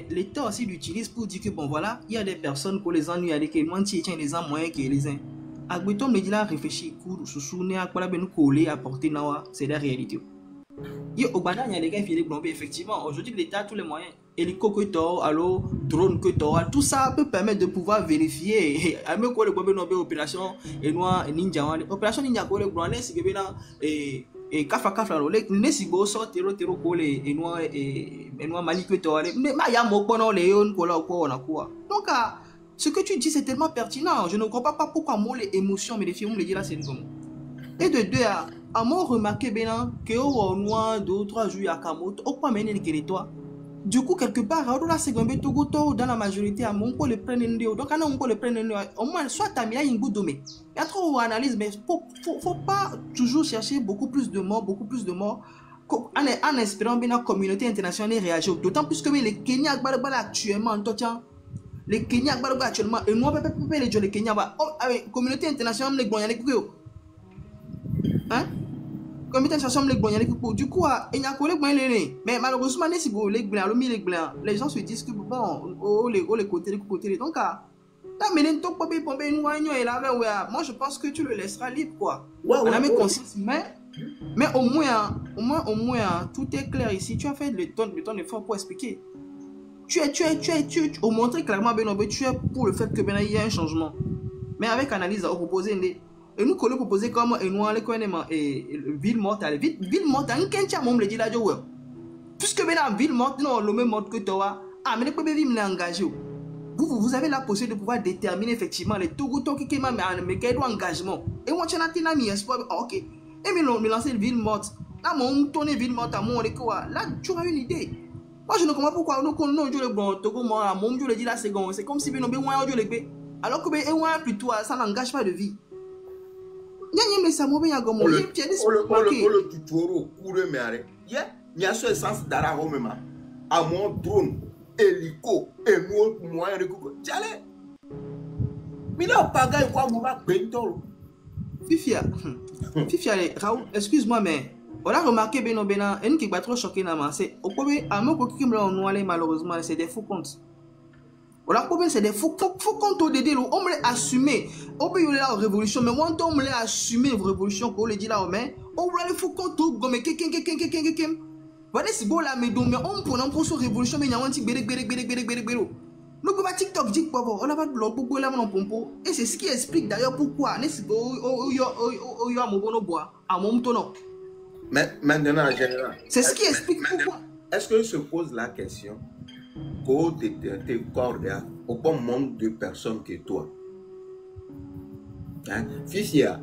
[SPEAKER 6] l'État aussi l'utilise pour dire que bon voilà, il y a des personnes qui les ennuient avec les moyens que les uns. Agbetom les dit là réfléchir, sous à quoi la nous coller, apporter c'est la réalité. Il y a des gars qui viennent effectivement. Aujourd'hui, l'État a tous les moyens. Hélico que allo, drone que tout ça peut permettre de pouvoir vérifier. Même quoi le problème de l'opération et noir ninja. Opération ninja quoi le grand c'est que bien et kafa les si beau sort terreau collé et noir mali que mais ma ya mo kono leon kola quoi. Donc ce que tu dis c'est tellement pertinent. Je ne comprends pas pourquoi moi les émotions mais les films me dit là c'est bon. Et de deux à moi remarqué bien que au noir 2 ou 3 jours à Kamoto au pas mener les toi. Du coup, quelque part, là, c'est comme Togoto dans la majorité, à mon peut le prendre. Donc, on peut le prendre. Au moins, soit tu as mis un goût de mais. Il y a trop d'analyse, mais faut pas toujours chercher beaucoup plus de morts. En espérant que la communauté internationale réagisse. D'autant plus que les Kenyans actuellement, les Kenyans actuellement, et nous, les Kenyans, la communauté internationale, les Kenyans, hein? Comme il du coup, il y a mais malheureusement, les gens se disent que bon, les côtés. Donc, moi je pense que tu le laisseras libre, quoi. Mais au moins, tout est clair ici. Tu as fait le ton effort pour expliquer. Tu as montré clairement, tu es pour le fait que il y a un changement. Mais avec analyse, on propose et nous collons proposer comme et nous allons connaître ville morte un kencha mom le dit là jo puisque maintenant ville morte non le même mode que toi mais les peuples vivent engagé vous avez la possibilité de pouvoir déterminer effectivement les togoto qui mais quel engagement et moi tu n'as mis espoir ok et mais lancer ville morte là mon tourner ville morte à mon quoi là tu as une idée. Moi je ne comprends pas pourquoi nous connaissons le bon togo moi mon je le dit là c'est comme si nous besoin je le alors que et plutôt ça n'engage pas de vie. Le
[SPEAKER 1] tutoro coure mais arrête. Il y a ce sens d'ara même. À mon drone, hélico et moi de coco. Tiens mais là pas gagné quoi mon va bentol.
[SPEAKER 6] Fifia, Raoul, excuse-moi mais on a remarqué Bena et nous qui va trop choqué na c'est au premier à mon coquille qui me l'a noyé malheureusement c'est des faux comptes. Voilà, problème c'est des faux comptes au dédé, on me l'a assumé. On peut y aller la révolution, mais moi on me l'a assumé la révolution qu'on le dit là, mais on voulait les faux comptes au gomme, voilà, c'est beau là, mais on prend pour cette révolution, mais il y a un petit bérék. Nous pouvons TikTok dit quoi, on a pas de blog pour là mon pompo, et c'est ce qui explique d'ailleurs pourquoi, n'est-ce pas, au y a mon bono bois, à mon tonneau.
[SPEAKER 1] Mais maintenant, en général,
[SPEAKER 6] C'est ce qui explique pourquoi.
[SPEAKER 1] est-ce que se pose la question qu'au te corps au bon nombre de personnes que toi? Hein? Fisia,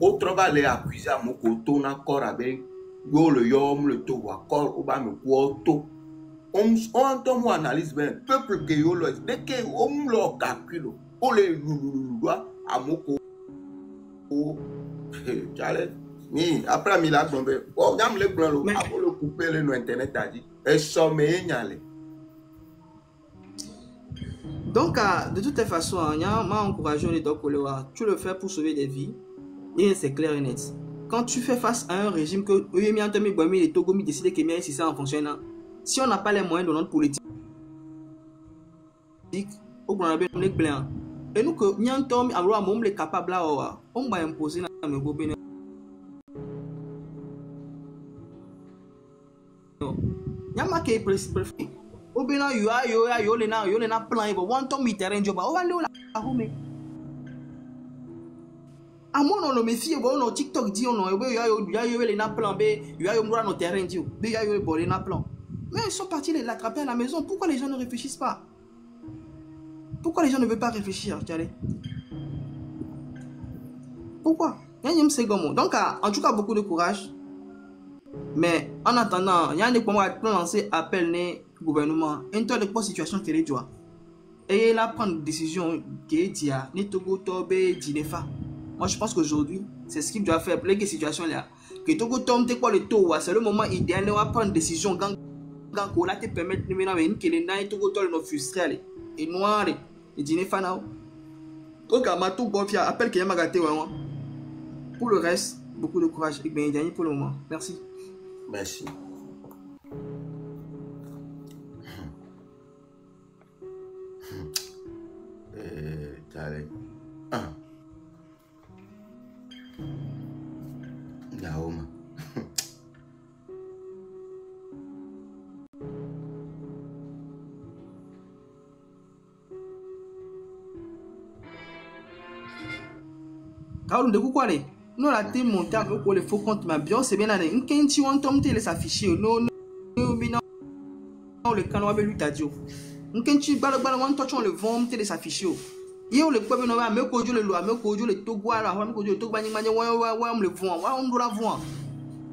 [SPEAKER 1] au travail, les accusés à mon côté, on a corps avec le yom, le taux, corps, au bas, me quoi, on entend moi analyse bien, peuple que yo le, dès que on le calcule, on les loua à mon côté. Mais après, il a tombé. Oh, il le blanc, après le couper le internet a dit. Et sommeil nyale.
[SPEAKER 6] Donc, de toutes les façons, il y a encouragé les deux collègues. Tu le fais pour sauver des vies. Et c'est clair et net. Quand tu fais face à un régime que les Togomi décident que si ça en fonctionne, si on n'a pas les moyens de notre politique, on a bien les blancs. Et nous, que nous sommes capables on va imposer dans le gouvernement. Il y a marqué préfet. Au Bénin, il y a plein. Il va un tombe terrain job. On va aller là. À mon nom, le méfie, on a TikTok dit on a un plan B, il y a un terrain dit, il y a un plan. Mais ils sont partis l'attraper à la maison. Pourquoi les gens ne réfléchissent pas? Pourquoi les gens ne veulent pas réfléchir? Pourquoi? Donc, en tout cas, beaucoup de courage. Mais en attendant, il y a des moments où lancer appel au gouvernement. Et une situation qui est doit. Et là, prendre une décision qui est dit à Togo Tobe Dinefa. Moi, je pense qu'aujourd'hui, c'est ce qu'il doit faire pour les situations là. Que Togo Tobe, c'est quoi le taux? C'est le moment idéal de prendre une décision. Quand là, te permettre de mener que les nains Togo Tobe nous frustrent. Et noir, et Dinefa now. Donc, à ma tout bon, appel qui est magaté. Pour le reste, beaucoup de courage. Et bien, pour le moment. Merci.
[SPEAKER 1] Merci. Naoma.
[SPEAKER 6] Carole de quoi aller? Nous la team monté avec les faux comptes mais bien c'est bien allé. Quand tu on tombe les afficher non le canal avec lui tadio. Quand tu balle on touch on le vend les afficher. Yo le quoi non mais ko le loi mais ko le togo là mais ko le togo bani mani on le vend on doit la vendre.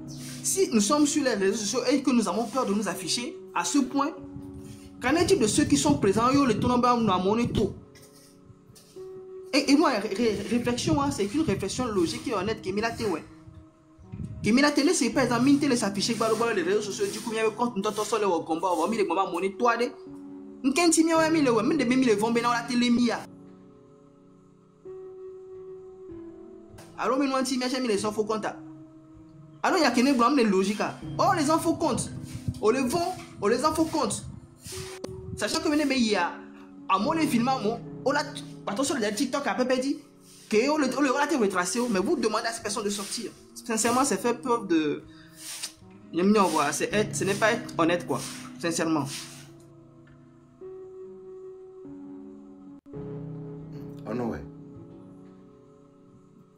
[SPEAKER 6] Si nous sommes sur les réseaux sociaux et que nous avons peur de nous afficher à ce point, qu'en est-il de ceux qui sont présents yo le tournant ba nous a monné tout. Et moi, réflexion, c'est une réflexion logique et honnête qui m'a été ouais. Qui m'a été c'est par exemple, mine les afficher par les réseaux sociaux, du coup, il y a compte nous t'entends sur le combat, on va mis les moments monnaie toi de. Une quinzaine de mille ouais, même de même les vont bien dans la télé mia. Alors mais nous anti mia j'ai mis les infos compte. Alors il y a qu'une blâme de logique. Oh les infos compte. On les vend, on les infos compte. Sachant que mais il y a à mon les films on a attention, le TikTok a peu dit que on le retracé, mais vous demandez à ces personnes de sortir. Sincèrement, c'est fait peur de. Ce n'est pas être honnête, quoi. Sincèrement.
[SPEAKER 1] Oh non, ouais.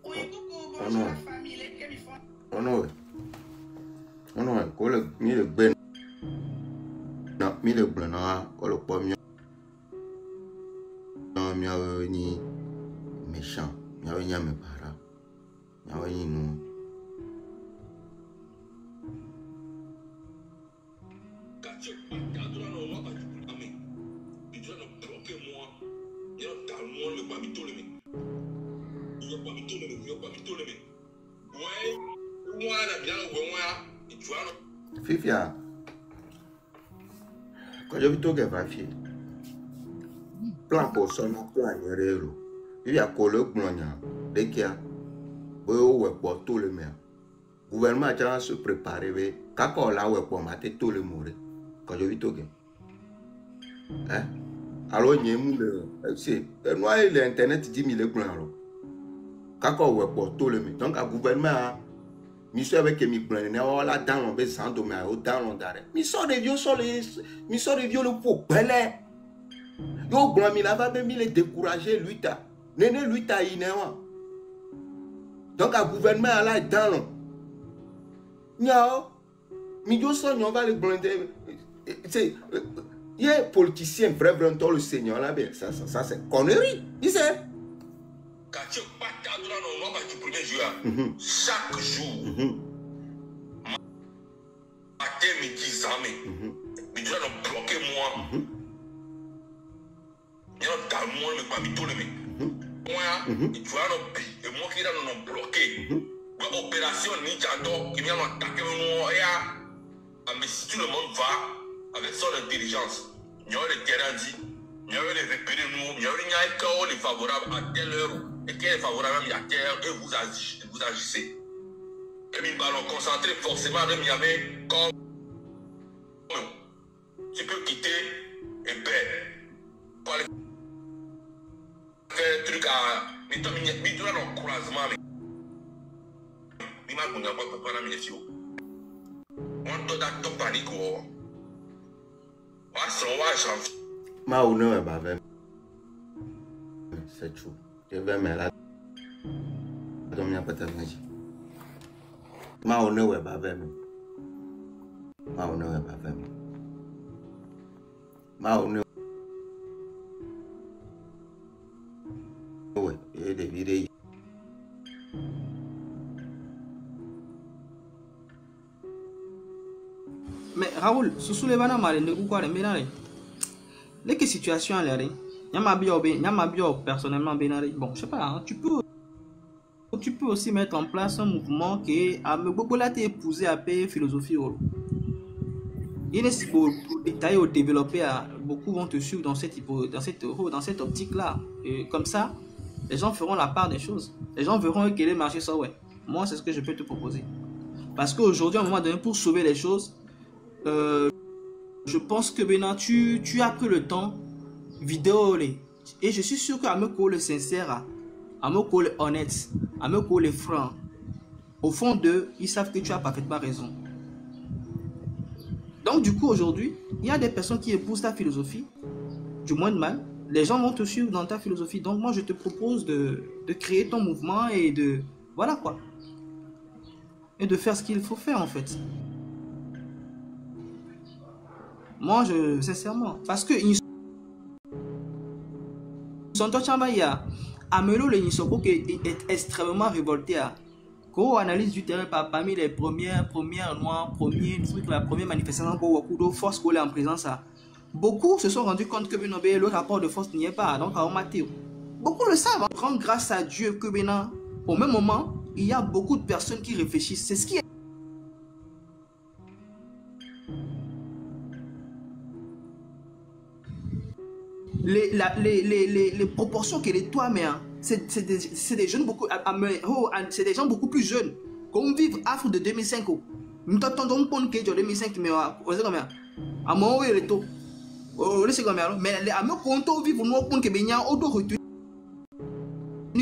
[SPEAKER 1] Oh non, ouais. Oh non, ouais. Oh non, ouais. Quand le mis le ben. Non, mis le blanc, quand le pomme. Ni méchant, ni mes parents, ni nous. Fifia, quand je vis tout que va fier. Plan pour son plan réel. Il y a collé glonia. Dès qu'il y a pour tout le monde. Gouvernement a se préparer. Quand on l'a pour mater tout le monde. Quand je vis tout hein? Alors il y a c'est moi l'internet dit 1000 glonia. Quand on pour tout le monde. Donc le gouvernement Monsieur avec mes plans, on l'a dans le sans domaine, dans le d'arrêt. Mission de vieux sur les, mission de vieux le pour belé. Yo grand mi la va même il est découragé lui ta. Néné lui ta inéwa. Donc le gouvernement là dans Niao, Midio Son, on va les blender. Il y a un politicien vrai, vraiment, le Seigneur là, ça c'est connerie. Il sait.
[SPEAKER 10] Quand tu parles dans le moment du premier jour, chaque jour, matin, midi, jamais, mais tu vas bloquer moi. Il y a un talmud, mais pas du tout le mec. Moi, tu vas et moi qui l'ai bloqué. Opération Ninjato, qui vient m'attaquer moi, mais si tout le monde va avec son intelligence, il y a les terrains dit, il y a les repérer nous, il y a les cas les favorables à telle heure, et qui est favorable à terre, et vous agissez. Et puis, ballon concentré, forcément, il y avait comme tu peux quitter et ben, pour aller faire un truc à. Mais tu as un croisement. Il m'a dit que tu as un métier. On te donne ton panique.
[SPEAKER 1] Ma honneur est bavé. C'est tout. Je vais me la donner à ta vie. Ma honneur est bavé. Ma honneur est bavé. Ma honneur. Oui, et des vidéos.
[SPEAKER 6] Mais Raoul, ce sont les bananes malines de quoi les ménages. Les que situations à l'air, Yamabio personnellement bénari. Bon, je sais pas, hein, tu peux aussi mettre en place un mouvement qui a beaucoup été épousé à paix philosophie. Il est pour détailler ou développer, beaucoup vont te suivre dans cette optique-là. Et comme ça, les gens feront la part des choses. Les gens verront quel est le marché ça, ouais. Moi, c'est ce que je peux te proposer. Parce qu'aujourd'hui, à un moment donné, pour sauver les choses, je pense que maintenant, tu as pris le temps, vidéo, et je suis sûr qu'à me coller sincère, à me coller honnête, à me coller franc, au fond d'eux, ils savent que tu as parfaitement raison. Donc, du coup, aujourd'hui, il y a des personnes qui épousent ta philosophie, du moins de mal. Les gens vont te suivre dans ta philosophie. Donc, moi, je te propose de créer ton mouvement et de... Voilà quoi. Et de faire ce qu'il faut faire, en fait. Moi, sincèrement, parce que ils sont tous en bas, il y a Amelo le Nisoko qui est extrêmement révolté. Quand on analyse du terrain parmi les premières noirs, la première manifestation pour Wakudo, force qu'on est en présence, beaucoup se sont rendus compte que le rapport de force n'y est pas. Donc, à Omateo, beaucoup le savent. Grâce à Dieu que maintenant, au même moment, il y a beaucoup de personnes qui réfléchissent. C'est ce qui est. Les proportions que les toi, mais c'est des jeunes beaucoup, c'est des gens beaucoup plus jeunes. Comme vivent Afrique de 2005. Nous t'entendons pour que 2005, mais on sait combien. À mon oui, le taux. On sait combien. Mais à mon compte, vivre nous pour que Bénia, on doit retenir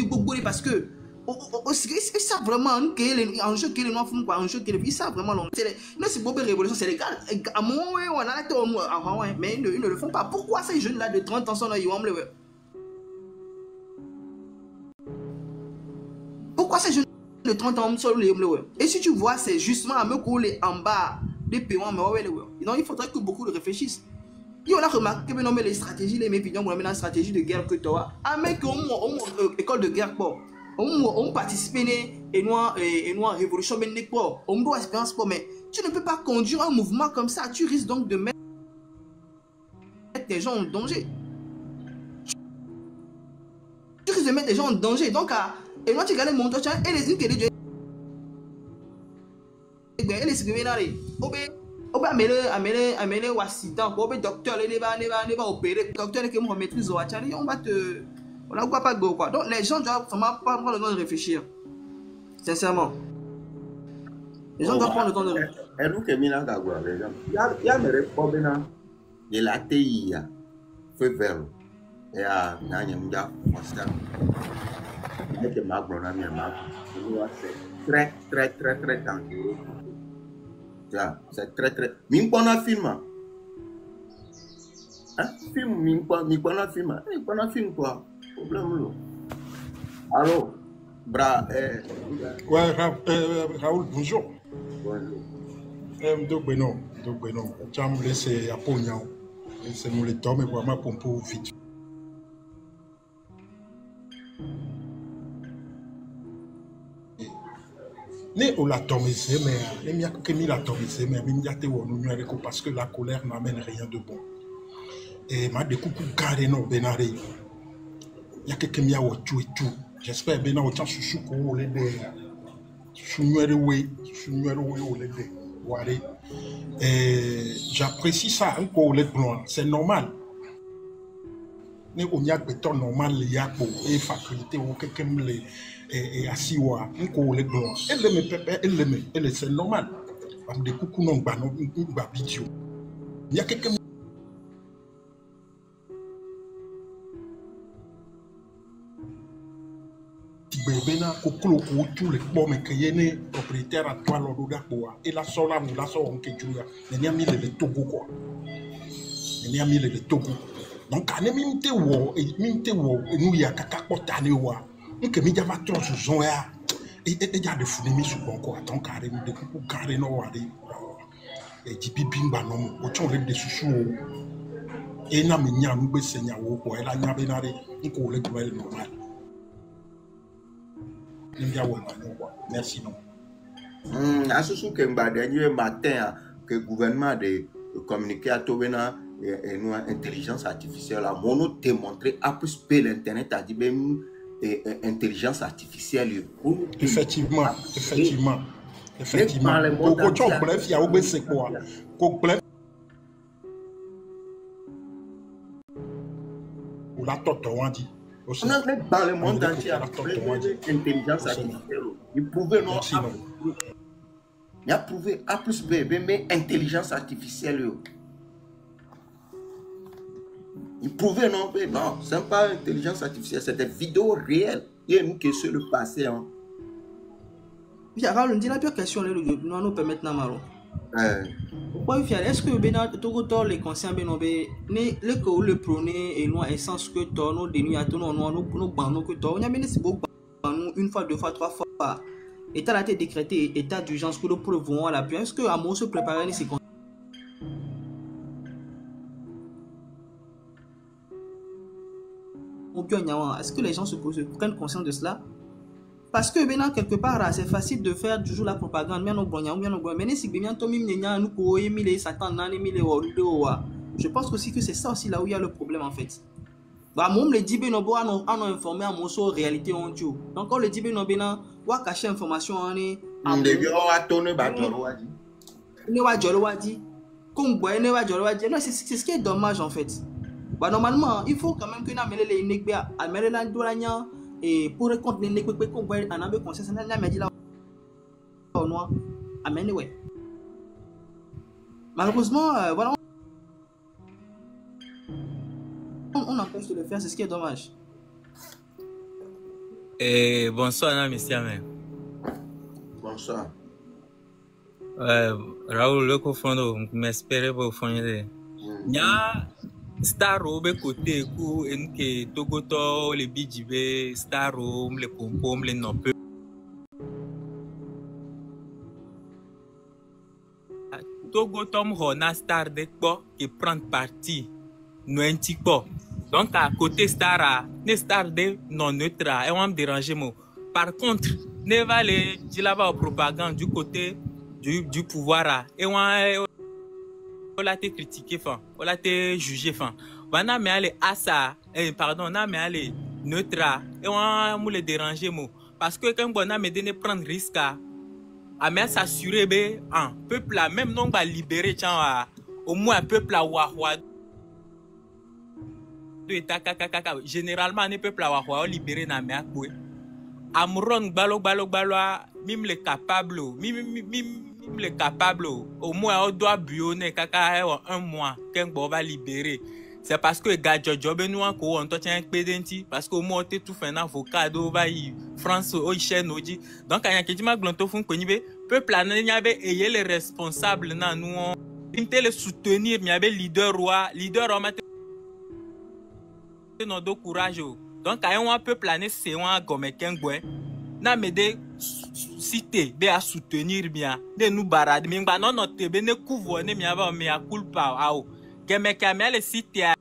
[SPEAKER 6] beaucoup parce que ils savent vraiment que un jeu qui est noir font quoi, un jeu qui ils savent vraiment long. C'est pour une révolution, c'est légal. À mon oui, on a la mais ils ne le font pas. Pourquoi ces jeunes là de 30 ans sont là, ils vont le. Pourquoi ces jeunes de 30 ans sont là? Et si tu vois, c'est justement à me coller en bas des paiements, mais donc il faudrait que beaucoup de réfléchissent. Et on a remarqué que les stratégies, les mépions, on a une stratégie de guerre que toi, à mec, école de guerre, on participe et nous révolution, mais on doit expérience, mais tu ne peux pas conduire un mouvement comme ça, tu risques donc de mettre des gens en danger. Tu risques de mettre des gens en danger, donc, et moi tu regardes mon toit, et les unes et les on amener ou assistant, on docteur, on va opérer, docteur qui me maîtrise au Achari, on va te. On n'a pas de quoi. Donc les gens doivent vraiment prendre le temps de réfléchir. Sincèrement. Les gens doivent prendre le temps de réfléchir.
[SPEAKER 1] Et nous qui sommes là, les gens, il y a mes problèmes. Il y a la TI, feu vert. Et il y a un constat. C'est très dangereux. C'est très. Même pas un film. Un film, même pas un film. Même pas un film quoi. Problème là. Alors, bra.
[SPEAKER 11] Ouais, Raoul, bonjour.
[SPEAKER 1] Bonjour.
[SPEAKER 11] Donc, ben non. J'aime laisser à Pognon. C'est nous les tomes et vraiment pour vite. Ne o la tomisé, mais il y a que mi la tomisé, mais il y a te parce que la colère n'amène rien de bon. Et ma de coucou carré non benare. Il y a que mi a otu et tout. J'espère bien au temps sous ko le de. Sunuere we o le de. Ware. Et j'apprécie ça encore les blancs, c'est normal. Ne o nya béton normal le ya pour et faculté ou quelqu'un le et assis ou encore les blancs. Elle c'est normal. Am de coucou non ba bidio. Il y a quelqu'un bena kokolo ko tu le bo me kayene propriétaire à toi l'odo d'akboa et la sola ou la so on ke juya ne mi le Togo quoi ne mi le Togo donc ane mi mte wo enu ya kaka potane wa nke mi java trop zo ya et ja de funi mi su bon quoi donc carré de coucou carré no wa de et jibi bimba no o chon le de susu et na mi nya mu be senya wo ko e la nya be na re nko le gwa normal. Merci non.
[SPEAKER 1] À ce que dernier matin que le gouvernement de communiquer à Tobena et nous intelligence artificielle a démontré à plus que l'internet a dit ben intelligence artificielle.
[SPEAKER 11] Effectivement. Beaucoup de bref il y a oublié c'est quoi. Ou la toto on dit.
[SPEAKER 1] On a dans le monde entier l'intelligence artificielle. Il prouvait non. Il a prouvé A plus B, mais intelligence artificielle. Il prouvait non, mais non, ce n'est pas intelligence artificielle, c'est des vidéos réelles. Il y a une question de passé.
[SPEAKER 6] Il y a une question nous nous permettre de est-ce que les conscients le que le prôner et nous essence que nous une fois, deux fois, trois fois état a été décrété état d'urgence que nous prouvons à la pluie. Est-ce que à se préparer ces est-ce que les gens se prennent conscience de cela? Parce que maintenant, quelque part, c'est facile de faire toujours la propagande. Je pense aussi que c'est ça aussi là où il y a le problème en fait. Bah, moi, les dit on a informé à mon sur réalité en Dieu. Donc, on le dit on a caché information en est. Non, c'est ce qui est dommage en fait. Bah, normalement, il faut quand même que nous amène les nègres à mettre et pour raconter les nègres qu'on voit en ambe conscience, on a dit là au noir. Amen, ouais. Malheureusement, voilà. On empêche de le faire, c'est ce qui est dommage.
[SPEAKER 12] Bonsoir, monsieur Amé.
[SPEAKER 1] Bonsoir.
[SPEAKER 12] Raoul, le cofondateur, m'espérer pour fournir. Il y a Staro be côté ku enke Togoto le BJB Staro le pompom le nope. Togoto m'hona Star de quoi qui prend parti nous un petit peu. Donc à côté Stara, ne Star de non neutre et on me déranger moi. Par contre, ne va les dire là-bas propagande du côté du pouvoir et on l'a été critiqué, on l'a été jugé, on a mis aller à ça, pardon, on a mis aller neutre et on a le déranger parce que quand on a mis de prendre risque à s'assurer que un peuple là même non va libérer au moins un peuple là généralement un peuple là libéré na mais Amron balo mime les capables les capables au moins on doit bionner kaka un mois quand va libérer. C'est parce que gadjo job nous encore on tient pédenti parce que au moins tu tout fait un avocat va y France au chaîne oji donc il y a qui m'a glanto fun konibe peuple là n'y avait ayé les responsables na nous on le soutenir il y avait leader roi non do courage donc quand on peut planer c'est on comme quelqu'un na me de incité à soutenir bien, de nous barad, mais non non te bene couvre ne mi ava me culpa ao. Que me camel cité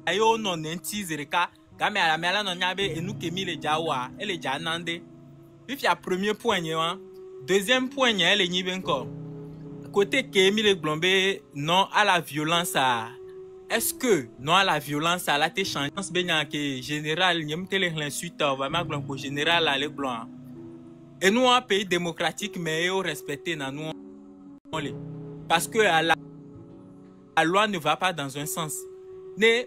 [SPEAKER 12] ayo non ntizereka, kame ala mela non nyabe enu kemi le jawa, ele janande. If ya premier point hein. Deuxième point il est nibe encore. Côté Kémy le Blombe, non à la violence à est-ce que non à la violence à la te changé bien que général n'y a pas l'insulte vraiment blanc général à les blancs et nous un pays démocratique mais au respecter dans nous parce que la loi ne va pas dans un sens ne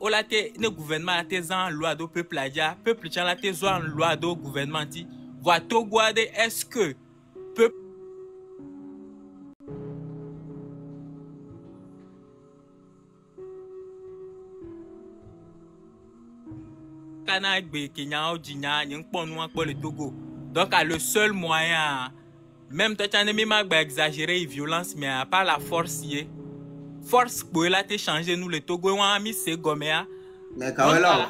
[SPEAKER 12] au la te ne gouvernement la te en loi do peuple tient la te en loi do gouvernement dit va to guarder est-ce que peuple donc le seul moyen même toi tu as même exagéré violence mais pas la force force pour la te changer nous le Togo on mis c'est goméa
[SPEAKER 1] mais kawela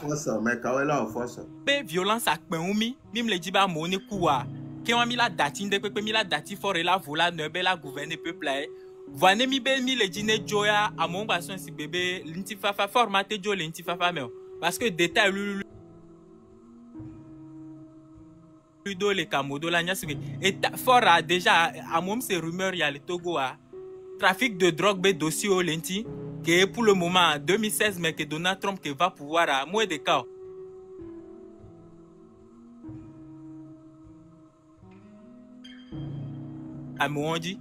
[SPEAKER 1] en force
[SPEAKER 12] violence a peumi même le diba moni kuwa qui on mis la datine de pepe mis la dati for la vola ne be la gouverner peuple voine mi be mi le dîner joya à mon basson si bébé l'intifafa formaté jo l'intifafa mais parce que détail do les camodo la nyas et fort déjà à mon ces rumeurs il y a le Togo trafic de drogue be dossier au lenti que pour le moment 2016 mais que Donald Trump qui va pouvoir à moins de cas à mon dit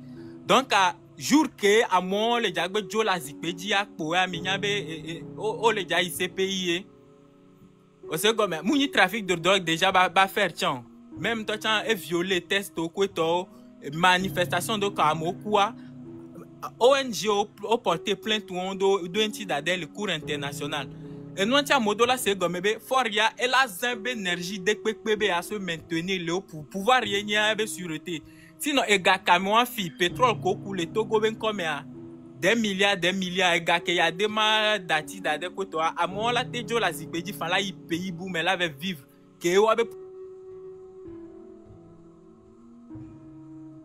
[SPEAKER 12] donc à jour que à mon les jagbe jo la zipedi a pour à minyabe o les ja ICPI au second mais mouni trafic de drogue déjà va faire tiens même toi tu as violé test au quoi manifestation de Kamokua ONG au porté plainte ou entidade le cours international et nous tu as modola c'est comme bébé foria et la zimbe énergie de bébé à se maintenir le pour pouvoir régner avec sûreté sinon et gars camion fi pétrole coco le Togo ben comme des milliards et gars qu'il y a des mal dati d'ade quoi toi à moi la tejo la zipedi fala y pays boum mais là va vivre que ou avec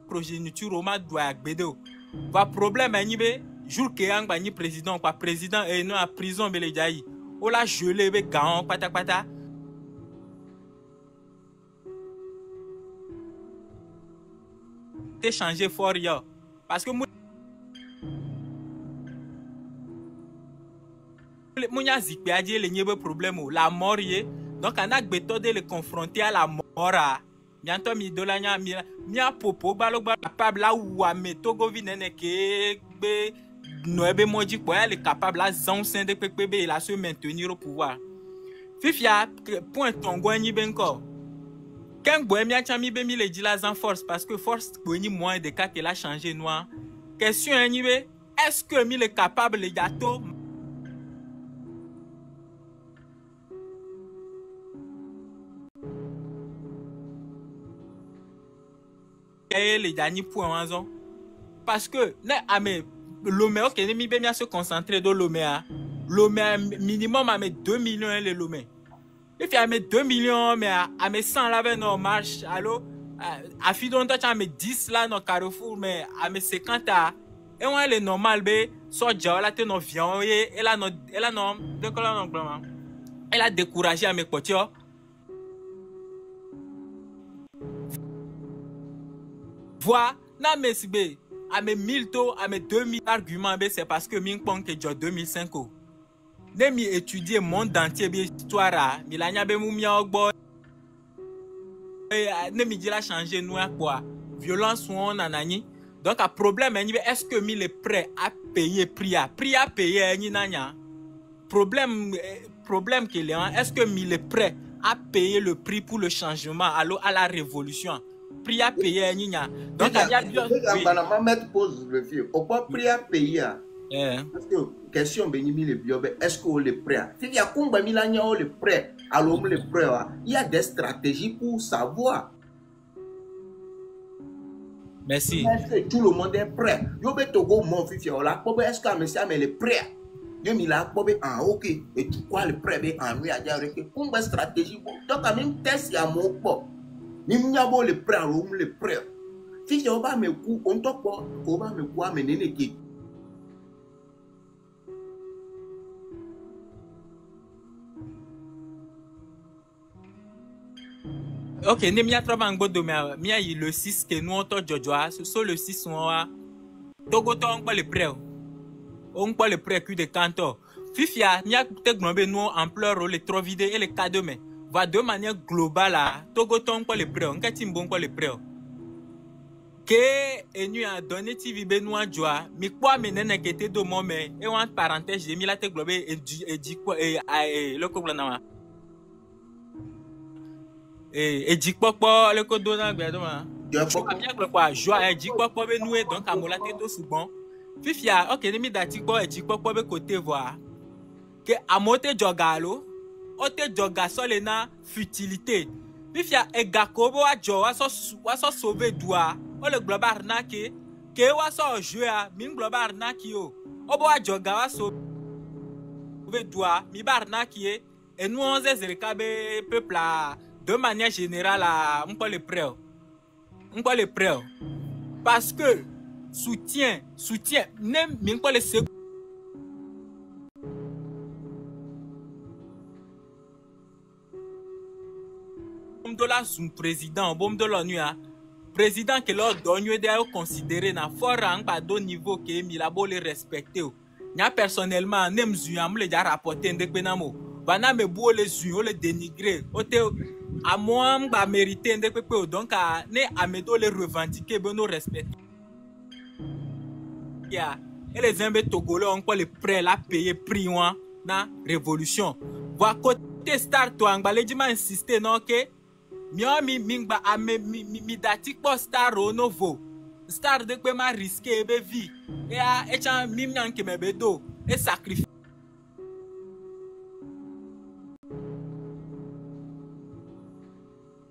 [SPEAKER 12] progéniture au mat doit bédo va problème nibe jour que yang ba ni président quoi président et non à prison be le jayi o la gelé be gaon pata pata té changer fort ya parce que Mounia zikpe a dit le niebe problème la mort yé donc on a méthode de le confronter à la mort bientôt mi dolanya mi a popo balogba capable là ou a Togo vinene ke be noebe moji quoi elle est capable là zan sein de pepebe il a se maintenir au pouvoir fifia point tongo ni benko quand bohemia chami be mi le dit la zan force parce que force pour ni moins de cas qu'elle a changé noir question ni be est-ce que mi le capable le gâteau les derniers points parce que l'Omé ok mi bien se concentrer dans l'Omé minimum à 2 millions les Lomé il fait à 2 millions mais à 100 là dans marche allo à fidon toi à 10 là dans Carrefour mais à 50 et on est normal be so déjà là te non viande et là non de quoi non blanc elle a découragé à mes potes Vois, na mesbe, à mes 1000 taux, à mes 2000 arguments, c'est parce que Ming Pong est déjà 2005. Ne mi étudier monde entier, bien histoire, milanya be moumia ogbo. Ne mi dit la changer nous quoi. Violence ou on anani. Donc, un problème, est-ce que mi est prêt à payer prix à payer, ni nanya? Problème qu'il y a, est-ce que mi est prêt à payer le prix pour le changement, à la révolution? Prix à payer niña donc il y a bien
[SPEAKER 1] oui mettre pause le vieux au pas prix à payer parce que question benimi le biobe est-ce que le prêt il y a combien milania le prêt alors le prêt il y a des stratégies pour savoir
[SPEAKER 12] merci
[SPEAKER 1] est-ce que tout le monde est prêt yo be togo mon fifi là est-ce que monsieur mais le prêt Même il a pas ah ok et tu quoi le prêt en lui a dit avec une stratégie donc à même test ya mon pas ni m'ya bo le prêt ou le prêt si on va me coup on top pas on va me quoi mener l'équipe.
[SPEAKER 12] Ok, ne mia trova en godo mia yi le 6 que nous on to jojoa so le 6 on togo to on pas le prêt on pas le prêt que de canto fifia mia te gnombe nous ampleur le trop vide et le cas mais va de manière globale là togo to on pas le prêt on kati bon pas le prêt que enu a donné TV benoa joa mi kwa menene kete do mo mais et en parenthèse j'ai mis la te globe et dit quoi et le ko na et dit quoi le ko do na gbe do ma jo bien quoi joie et dit quoi be nous donc à mola te to souvent fifia ok mi dati quoi et dit quoi be côté voir que a monter jogalo o te joga solena futilité fifia e gakobo a jo wa so sauver doa o le global arnaque que wa so jouer a min global arnaque o bo a joga wa sauver doa mi bar arnaque et nous on zé kabe peuple de manière générale on peut le prêt parce que soutien même min pas le de la son président bom de l'ONU président que leur donne d'ailleurs considéré na fort rang pas de niveau que mi la le respecter nya personnellement nem zuam le déjà rapporté ndek benamo bana me bo le zu le dénigrer ote à moi ba mériter ndek pe donc a ne amedo le revendiquer beno respecter ya et les imbe togolais on quoi le prêt la payer prix na révolution voir côté start to angbalé di ma insister non que mi mingba mi dati po star novo star de pe ma risquer be vie et a chan mi nyan ke me be do et sacrifice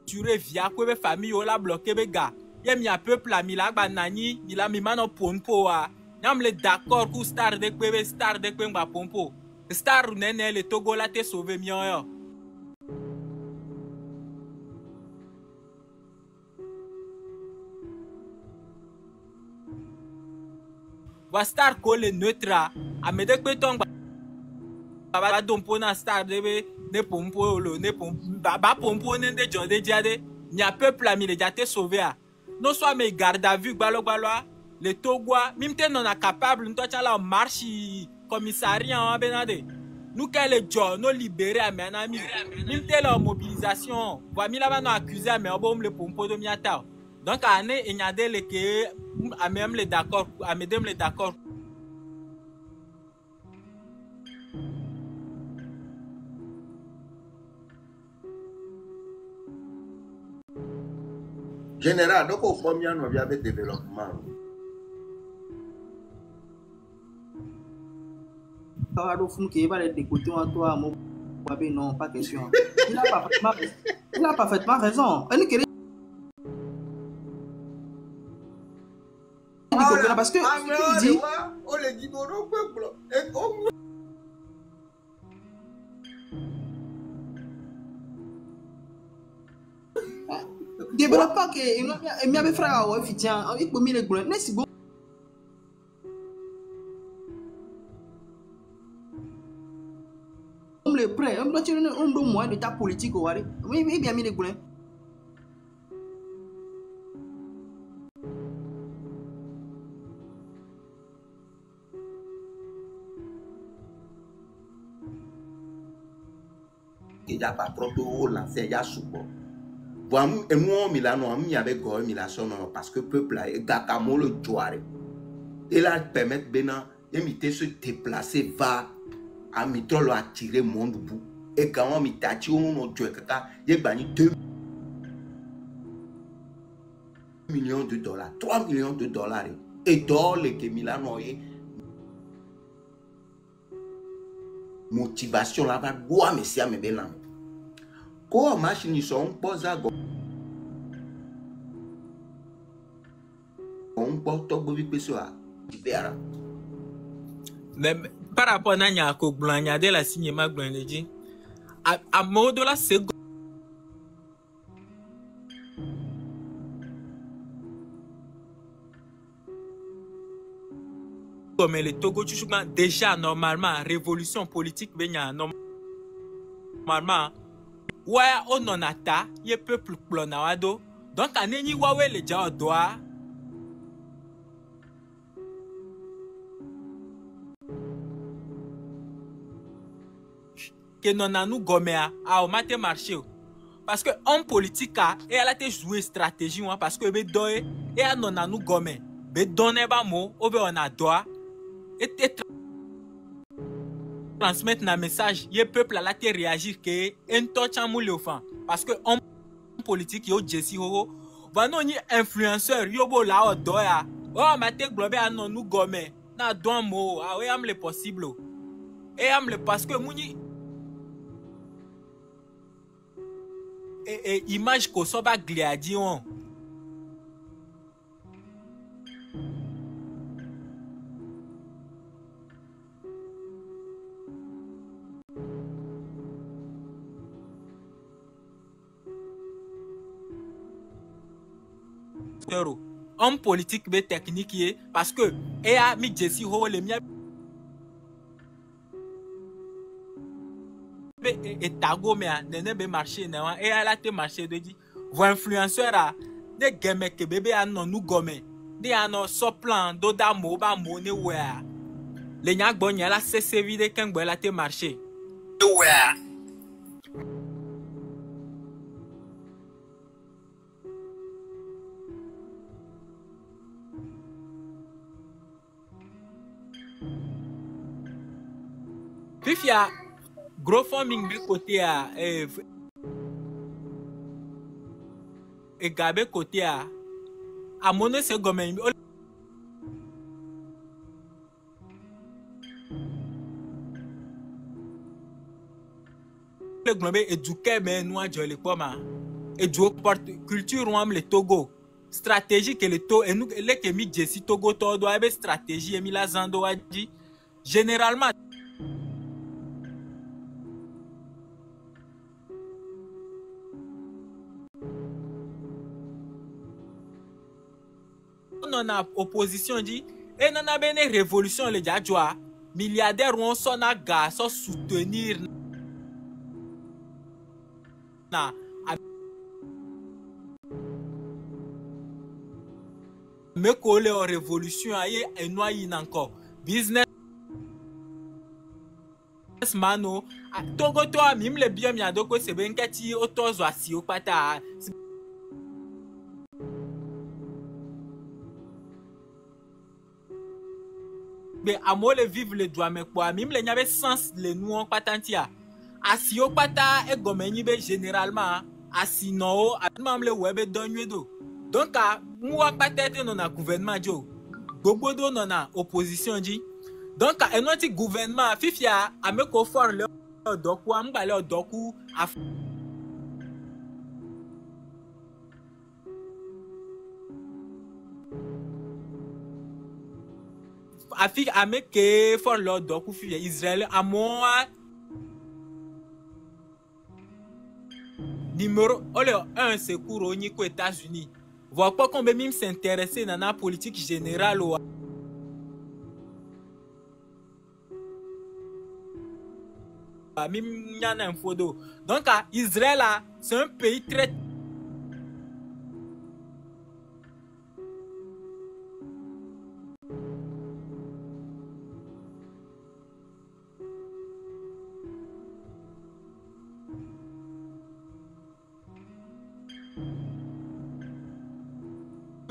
[SPEAKER 12] tu via ko be famille o la bloquer be ga ye mi a peuple la mi la ba nani mi la mi mano ponpo a nyam le d'accord ku star de pe be star de pe ngba pompo star nene le Togo la te sauver mi yo. Va star ko le neutre a me de pe ton ba dompo na star de pompo lo ne ba pompo ne de jonde diade ni a peuple a mi le jate sauver a no soit me garde à vue gbalo le Togois mimte non a capable nto chala marche commissariat en benade nous quel job no libérer a menami mimte la mobilisation va mi la va no accuser mais obom le pompo de miata donc ane enyade le que a même les d'accord a mesdames les d'accord
[SPEAKER 1] général donc au premier on vient avec développement
[SPEAKER 6] Parado fou qui va les décoter en toi mon non pas question il a parfaitement raison parce que il dit
[SPEAKER 1] on le dit bon peuple
[SPEAKER 6] développement que il m'y avait frère au fitian il peut mis les gros n'est-ce bon le prêt on doit tirer un bon moyen de ta politique au wari oui bien mis les gros
[SPEAKER 1] il y a pas trop de lancer ya soubo bon et moi milano mi avec go milation parce que peuple là gakamo le joare et là permettre bena imiter se déplacer va à mitolo attirer monde bout et quand on mitati on joue kaka ye bani 2 millions de dollars 3 millions de dollars et d'or les que milano est motivation là va doit monsieur me belan ko machine sont posa go on porte go vi peso a libera
[SPEAKER 12] mais par rapport à Nyako Blanya de la cinéma Blonedi, à mode la seconde. Comme le Togo, déjà normalement, révolution politique, normalement, ouais, on en a ta, y peuple plonawado. Donc, à Neni Wawe, les gens doivent. Que non a nous gomea a au matin marché parce que en politique et elle a été joué stratégie parce que be doye et a non a nous gomé be donner ba mot ou be on a droit et transmettre un message le peuple a été réagir que un touch en moule enfin parce que en politique yo Jesse ho va non ni influenceur yo bo la o doya oh matin globé a non nous gomé na don mot ah oui am le possible et am le parce que mouni et image ko so ba gliadi on en politique be technique parce que et a mi Jesse ho le mia et tago mais nene be marché na et elle a te marché de dit vos influenceurs a des game que bébé a non nous gomme des ano so plan do da mo ba mo ne we le nya gbo nya la cc vide kan gbo la te marché we Fifia gros farming de côté à et gabe côté à monnaie c'est comme le globe éduqué mais nous à joli comment éduquer culture ou le Togo stratégie que le to et nous les que mi Jesse Togo to doit avoir stratégie et mi la zando a dit généralement on a opposition dit et non a bien révolution les jadjoa milliardaires on son a gas so soutenir na me coller en révolution aye et noyer encore business mano Togo to mim le bien mi adoko se ben kati otozo asi o pata mais à moi le vivre le droit mais quoi même les n'avait sens les nous en patantia asio pata et gomeni be généralement asino même le web donnedo donc à moi peut-être non na gouvernement jo gogodo non na opposition dit donc à notre gouvernement fifia a me ko for le doku am ba le doku Afik ameke for lord doku fi Israël à moi numéro 1 secours au Nico États-Unis voir pas combien même s'intéresser dans la politique générale ou même y en a un photo donc Israël c'est un pays très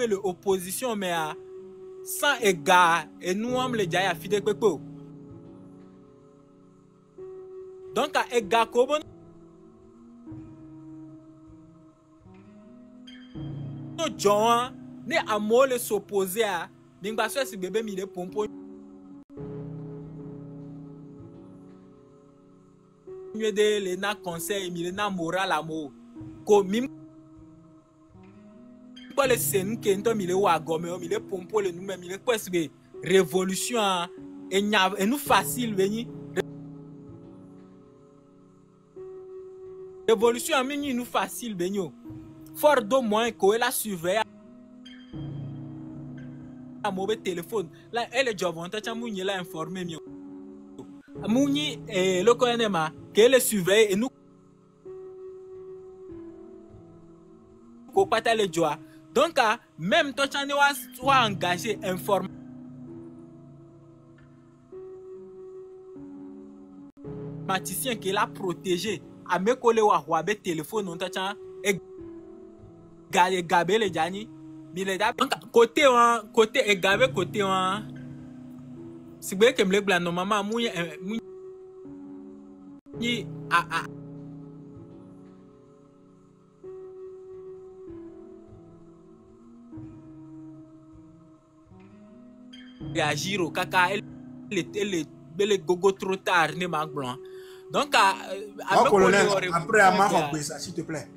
[SPEAKER 12] l'opposition mais sans égard et nous on les déjà fidèle pepo donc à égard comme no John ne amour les s'opposer à n'imba soit si bébé mi les pompo mieux de les na conseil mi les na moral amour comme le sen que nous mille wa gomme mille pompo le nous même mille presque révolution et nous facile venir révolution a mis nous facile venir fort d'au moins que la surveille à mauvais téléphone là elle est job on t'a mouni la informé mieux mouni et le connaît qu'elle est surveille et nous ko pata le joie donc même toi tu as engagé information informaticien qui l'a protégé à mes collègues ou à téléphone on t'a gabé les jani donc côté et gabé côté c'est bien que me blanc normalement mouille réagir au caca elle gogo trop tard ne manque blanc donc
[SPEAKER 11] colonel après à ma ça s'il te plaît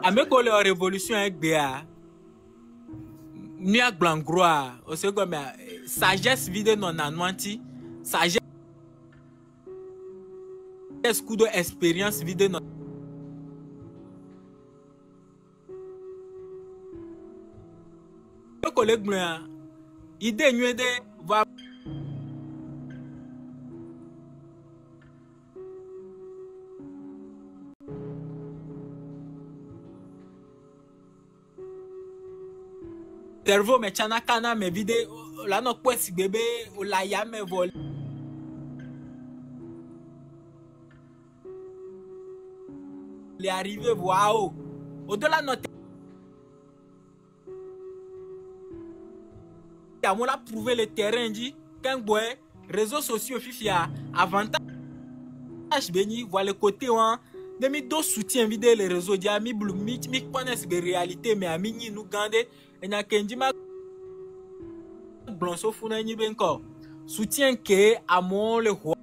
[SPEAKER 12] avec la révolution avec BA Nia blanc gros au second sagesse vide non anwanti sagesse coup de expérience vide non collègue blanc idée nuée de va cerveau mais chana kana mais vide la no kwesi bébé la ya me vol les arrivé waouh au-delà notre on a prouvé le terrain dit qu'un boy réseaux sociaux fifia avantage béni voilà le côté on demi do soutien vidéo les réseaux dia mi blue mi connaissent des réalités mais a mini nous gandé et na kenji ma blonso funa ni ben ko soutien que à mon le roi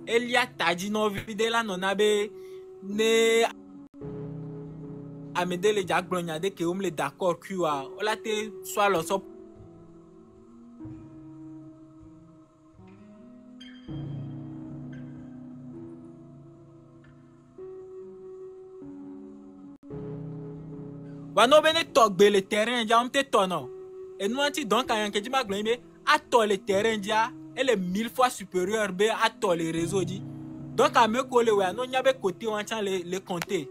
[SPEAKER 12] Elia tadi no vidéo là non abe ne amede le jack blonya de que le d'accord quoi la te soit le so Wano bene tok be le terrain ja on te tono et nous anti donc à yankeji magleme à to le terrain ja elle est 1000 fois supérieur be à to les réseaux dit donc à me coller ouais non nyabe côté on tient les compter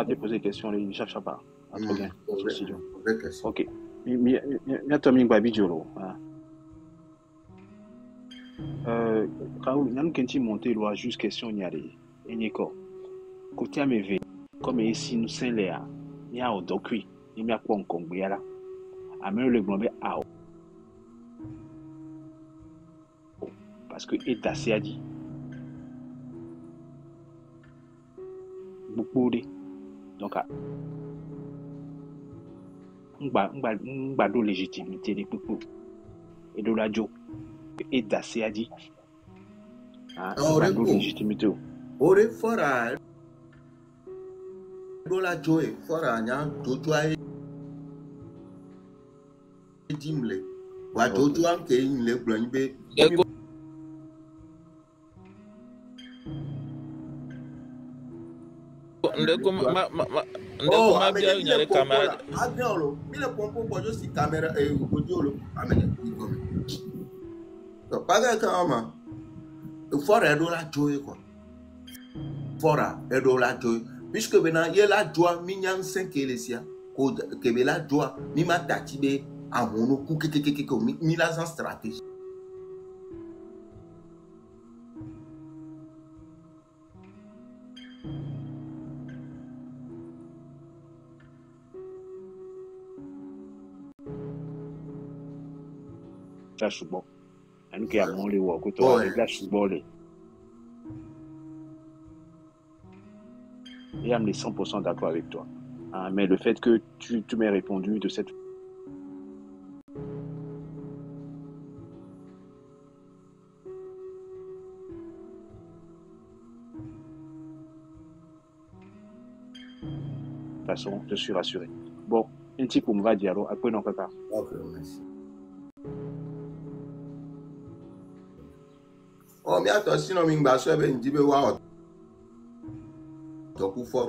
[SPEAKER 13] te poser question les cherche pas à trop bien studio ok
[SPEAKER 9] mi to mi gba bijoro
[SPEAKER 13] Raoul nan kenti monter loi juste question nyare enyeko côté ameve comme ici nous saint léa ni a odokui ni mi akwa nkongbe yala amere le glombe a parce que est assez a dit beaucoup de donc on va de légitimité des peuples et de la jo et d'assez a dit on va de légitimité
[SPEAKER 1] ore fora do la jo e fora nya jojo ai dimle wa jojo an ke yin le plan be
[SPEAKER 2] ndeko ma bia nyare camera
[SPEAKER 1] abiolo mile pompo bojo si camera e ojolo amene igome to paga kama fora do la joie quoi fora do la joie puisque bena ye la joie minyan 5 elesia ko ke be la joie mi matati be amono ku kekekeke ko mi la sans stratégie
[SPEAKER 13] Chasubo. And qui a mon les work with all the chasubo. Et am les 100% d'accord avec toi. Mais le fait que tu m'aies répondu de cette façon, je suis rassuré. Bon, un petit peu me va dire alors, après non kaka.
[SPEAKER 1] Ok, merci. Oh, mais attends, sinon, je vais faire un petit peu de temps pour faire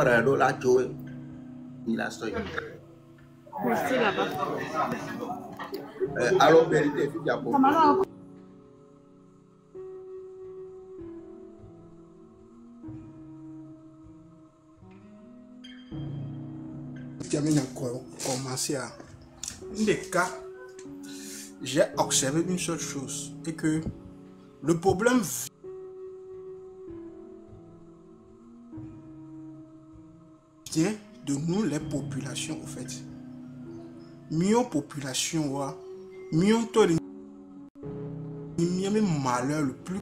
[SPEAKER 1] la joie. Il a stocké.
[SPEAKER 14] Merci là-bas.
[SPEAKER 1] Alors, vérité, il y a beaucoup.
[SPEAKER 11] Commencer à des cas, j'ai observé une seule chose, et que le problème vient de nous les populations, au fait. Mieux population, mieux taux de malheur le plus.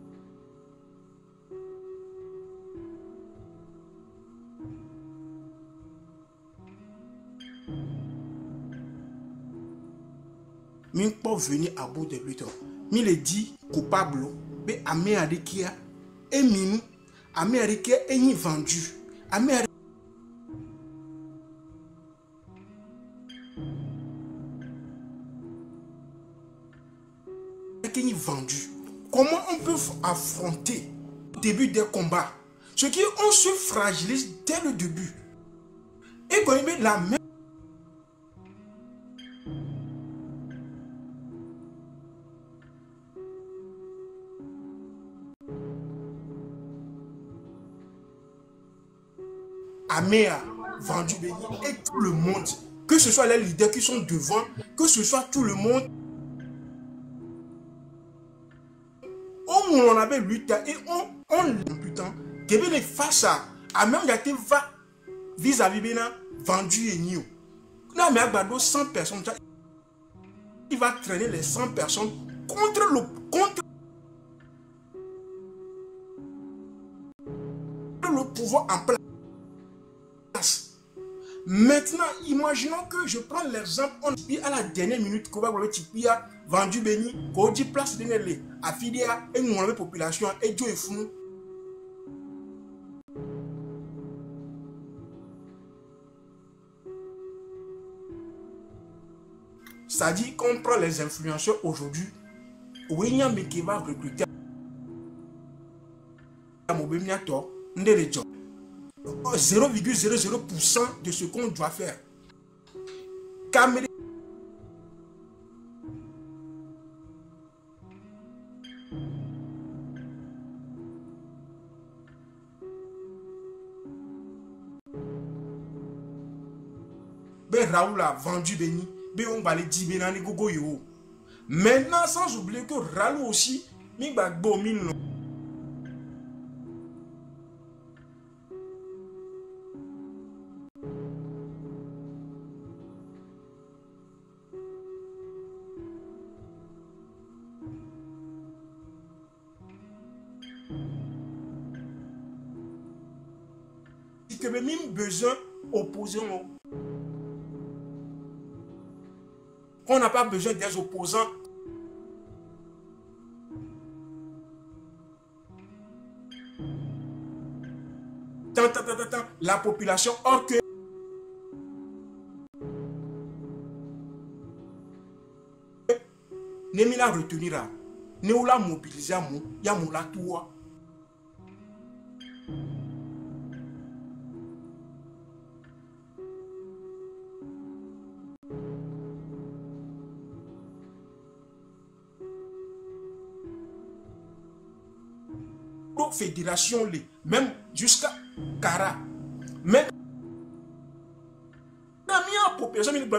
[SPEAKER 11] Min peut venir à bout de lui. Mi le dit coupable. Mais Américain est minou. Américain est vendu. Américain est vendu. Comment on peut affronter le début des combats? Ce qui on se fragilise dès le début. Et quand il met la même Améa, vendu Béni et tout le monde, que ce soit les leaders qui sont devant, que ce soit tout le monde, on avait lutté et on putain, que bien face à même gâté va vis-à-vis Bénin, vendu et niou. Là, mais à 100 personnes, il va traîner les 100 personnes contre le pouvoir en place. Maintenant, imaginons que je prends l'exemple, on dit à la dernière minute qu'on va voir le a vendu Béni, qu'on dit place de Nélé, affilié à une population, et Dieu est fou. Ça dit qu'on prend les influenceurs aujourd'hui, Ouénia qui va recruter à Mobémiato, Ndele Job. 0,00% de ce qu'on doit faire. Caméra. Ben Raoul a vendu Béni. Ben on va les dire Béni Gogo yo. Maintenant, sans oublier que Raoul aussi, Mibagbo Mino. Que même besoin opposés. On n'a pas besoin des opposants. La population, or que ne la retenir, ne la mobiliser, ya moula toi. Fédération, même jusqu'à Cara. Même la population, il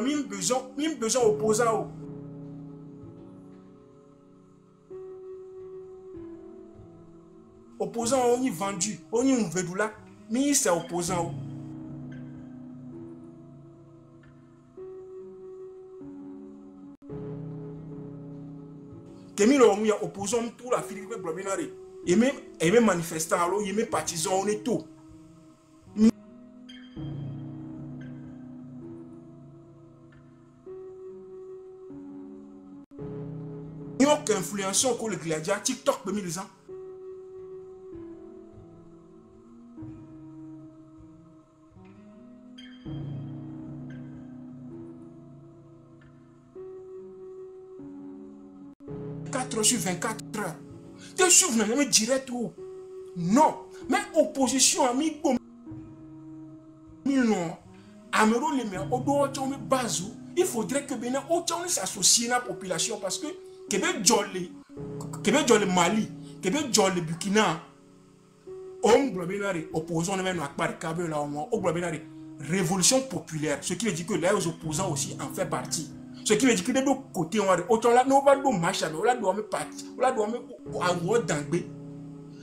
[SPEAKER 11] besoin opposant. Opposant, on y vendu, on y ouvédoula, mais c'est opposant. Kemi lo y a opposant pour la Philippe Blabinari. Et même manifestant, alors, il met partisan, on est tout. Il y a aucune influence que le gladiateur TikTok peut les gens. Sur 24 heures. Tu souviens, mais direct ou non. Mais opposition a mis comme non. Amero les meilleurs au dos de base. Il faudrait que Bénin autant s'associe à la population parce que Québec Jolly Mali, Québec Jolly Burkina, on globénari opposant même à part câble là au globénari révolution populaire. Ce qui veut dire que les opposants aussi en fait partie. Ce qui veut dire que de l'autre côté, on a nous va nous marcher, on a nous partir, on a nous avoir d'anglais.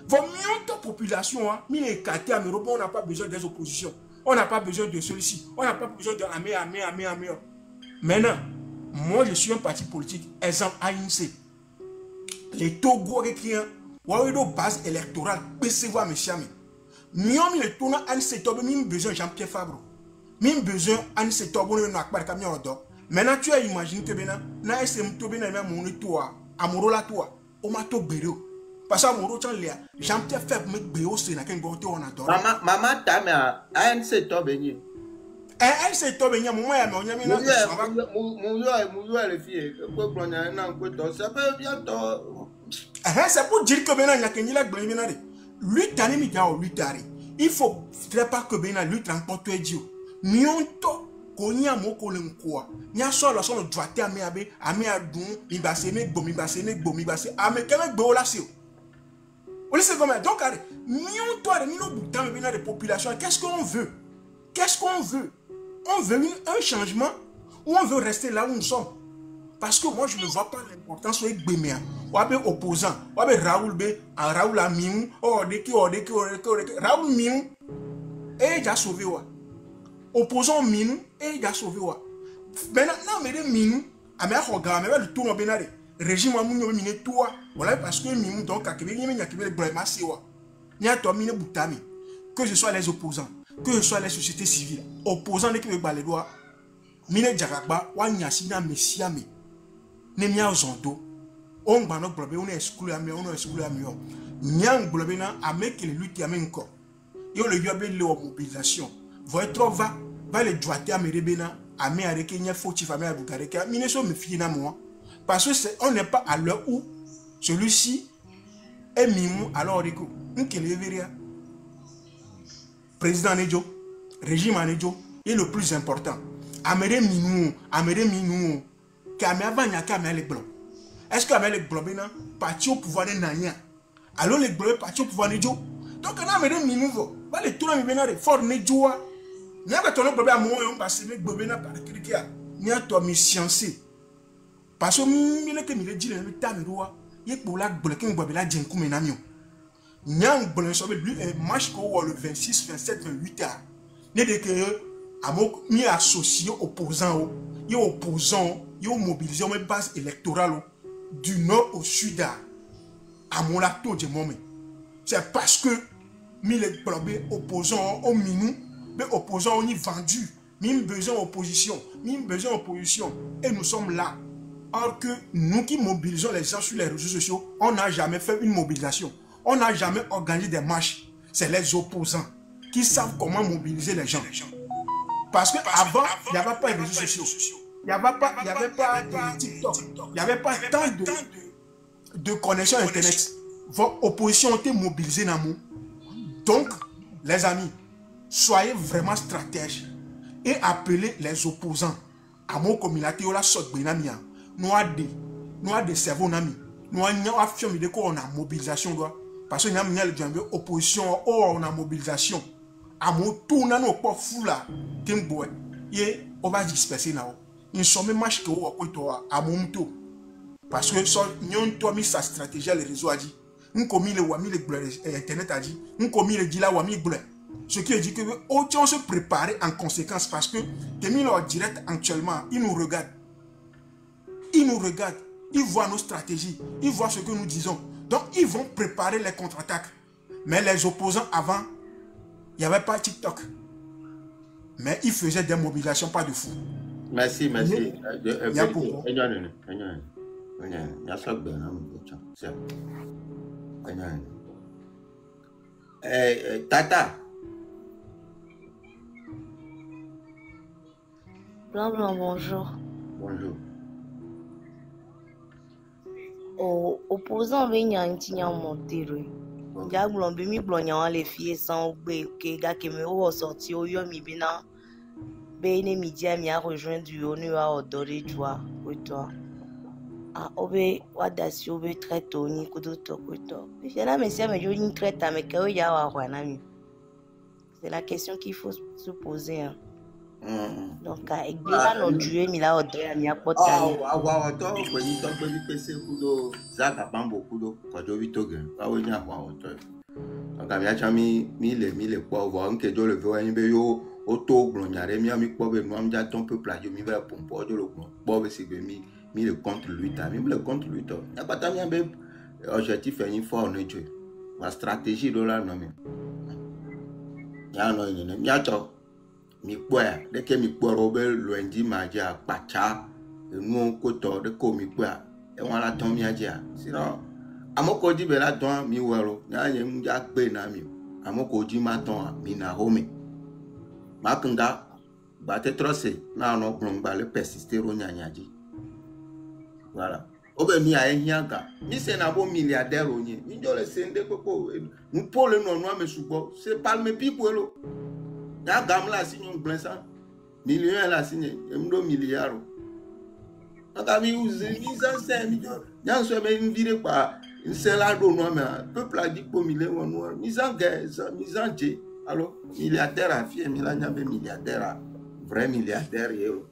[SPEAKER 11] Vaut mieux ta population, mais les quartiers en Europe, on n'a pas besoin des oppositions, on n'a pas besoin de celui-ci, on n'a pas besoin de armée. Maintenant, moi je suis un parti politique, exemple ANC. Les Togo qui ont une base électorale, PCV, monsieur. Nous avons le tournant ANC, nous avons besoin de Jean-Pierre Fabre, nous avons besoin ANC, nous avons besoin de camion d'or. Maintenant, tu as imaginé que na SM to bena même mon toi, amoro la toi, o ma to bero. Parce que amoro chan lea, Jean-Pierre fait me bero c'est na ken gonte on adore.
[SPEAKER 1] Maman ta me ANC to benye.
[SPEAKER 11] ANC to benye mo ya me onya me na.
[SPEAKER 1] Mon le fille, ko blonya na ko to, ça peut bien to.
[SPEAKER 11] C'est pour dire que bena nya ken la gblon bena de. Lui tani mi ga o lui tari. Il faut pas que bena lui transporte dio. Mionto Konya moko lenkoa. Nya so la so le droite ame adun, mi base me gbo, ame keme gbo la sio. On laisse comme donc mion toi de mino boutan bena de population. Qu'est-ce qu'on veut? On veut un changement ou on veut rester là où nous sommes? Parce que moi je ne vois pas l'importance de Gbemea. Ou abe opposant, ou abe Raoul B, Raoul Amim, Raoul Mim et il a sauvé wa. Opposant Minou et il a sauvé wa. Maintenant, mais les Minou, à mes regards, mais le tour en Bénaré, régime à Mounou miné toi, voilà parce que Minou donc à Québec, il y a Québec le brema sewa. Il y a toi miné boutami. Que ce soit les opposants, que ce soit les sociétés civiles, opposants les Québec les doigts, miné Djakakba, ou Nyasina Messiame, Nemia Zondo, on va notre problème, on est exclu à mieux, Nyang Blobena, à mec qui les lutte à même corps. Il y a le yobé de mobilisation. Votre va les droiter à mes rebena, à mes arékenia, faut qu'il fasse à Boukareka, mais ne sont me fier à moi. Parce que on n'est pas à l'heure où celui-ci est mimou, alors Rico, on qui le verra. Président Nedjo, régime Nedjo, est le plus important. Amere minou, Kamé avant Kamé les blancs. Est-ce que les blancs, parti au pouvoir de Nanya? Alors les blancs, parti au pouvoir de Nedjo. Donc, on a Amere minou, va les tourner à Bénard, fort Nedjoa. Il y a un problème à moi, on passe avec Bobena par quelqu'un. Il y a toi, mes sciences. Parce que il est que il dit le temps de roi. Il est pour la bloquer un Bobela Djenkou Menamio. Il y a un bon sauvé lui et match le 26, 27, 28 ans. Il y a que Amok mi associé opposant, il opposant, il mobilisé une base électorale du nord au sud à mon lato de moment. C'est parce que mi les opposants au minou. Mais opposants, on y vendu. Mime besoin d'opposition. Et nous sommes là. Or que nous qui mobilisons les gens sur les réseaux sociaux, on n'a jamais fait une mobilisation. On n'a jamais organisé des marches. C'est les opposants qui savent comment mobiliser les gens. Parce qu'avant, il n'y avait pas de réseaux sociaux. Il n'y avait pas de TikTok. Il n'y avait pas tant de connexions Internet. Votre opposition a été mobilisée dans nous. Donc, les amis, soyez vraiment stratèges et appelez les opposants à mon communauté. Nous avons des cerveaux. Nous avons affirmé qu'on a mobilisation. Parce que nous avons opposition, on a mobilisation. À mon tour, nous avons pas fou là. Et on va disperser là. Nous sommes match que à mon tour. Parce que nous avons mis sa stratégie à les réseaux. Nous avons mis le Internet a dit. Nous avons mis le Dila Wami Bleu. Ce qui veut dire que autant se préparer en conséquence parce que Témil en direct actuellement, ils nous regardent. Ils voient nos stratégies, ils voient ce que nous disons. Donc ils vont préparer les contre-attaques. Mais les opposants avant, il n'y avait pas TikTok. Mais ils faisaient des mobilisations pas de fou.
[SPEAKER 1] Merci. Ya ça bien là mon tiens. C'est. Tata.
[SPEAKER 15] Blanc, bonjour.
[SPEAKER 1] Bonjour.
[SPEAKER 15] Opposant ben yan tinya montere. Ja glon bi mi blon yan le fie san gbe ke ga ke me o sorti o yo mi bina. Be ne mi dia mi a rejoindre du ONU a odore joie pour toi. Ah obe wadasi obe traite oni kudo to kudo. Je na me sia me yo ni traite me ke o ya wa na mi. C'est la question qu'il faut se poser. Hein. Donc, avec bien nos dieux, il a ordonné à m'y apporter.
[SPEAKER 1] Ah, toi, vous voyez, toi, vous PC kudo, Zaka Bambo kudo, quand je vis toge, ah oui, bien, toi. Donc, à m'y chami, mille pauvres, on que je le veux, un béo, auto, gloniare, mi pauvre, moi, m'y ton peu plat, je m'y vais pour moi, je le pauvre, c'est que mi le contre lui, t'as mis le contre lui, toi. Y'a pas tant bien, objectif, une fois, on est Dieu. La stratégie de la non, mais. Y'a non, il y a toi. Mi kpoa de ke mi kpo robe lundi maja pacha enu ko to de ko mi kpoa e won la ton mi aja sinon amoko di be la ton mi wero nya nye mu ja gbe na mi amoko di ma ton mi na home makanga ba te trose na no gbon ba le persister ro nya nya ji voilà obe mi a ehianga mi se na bo milliardaire onye mi jo le sende koko mu pole no no me subo c'est pas me pipo ya gam la signé blanc million la signé mdo milliard aka mi use mise en scène ya so me vire pa c'est là do no mais peuple a dit pour million no mise en guerre mise en jeu alors milliardaire a fait mi la nyambe milliardaire vrai milliardaire yo.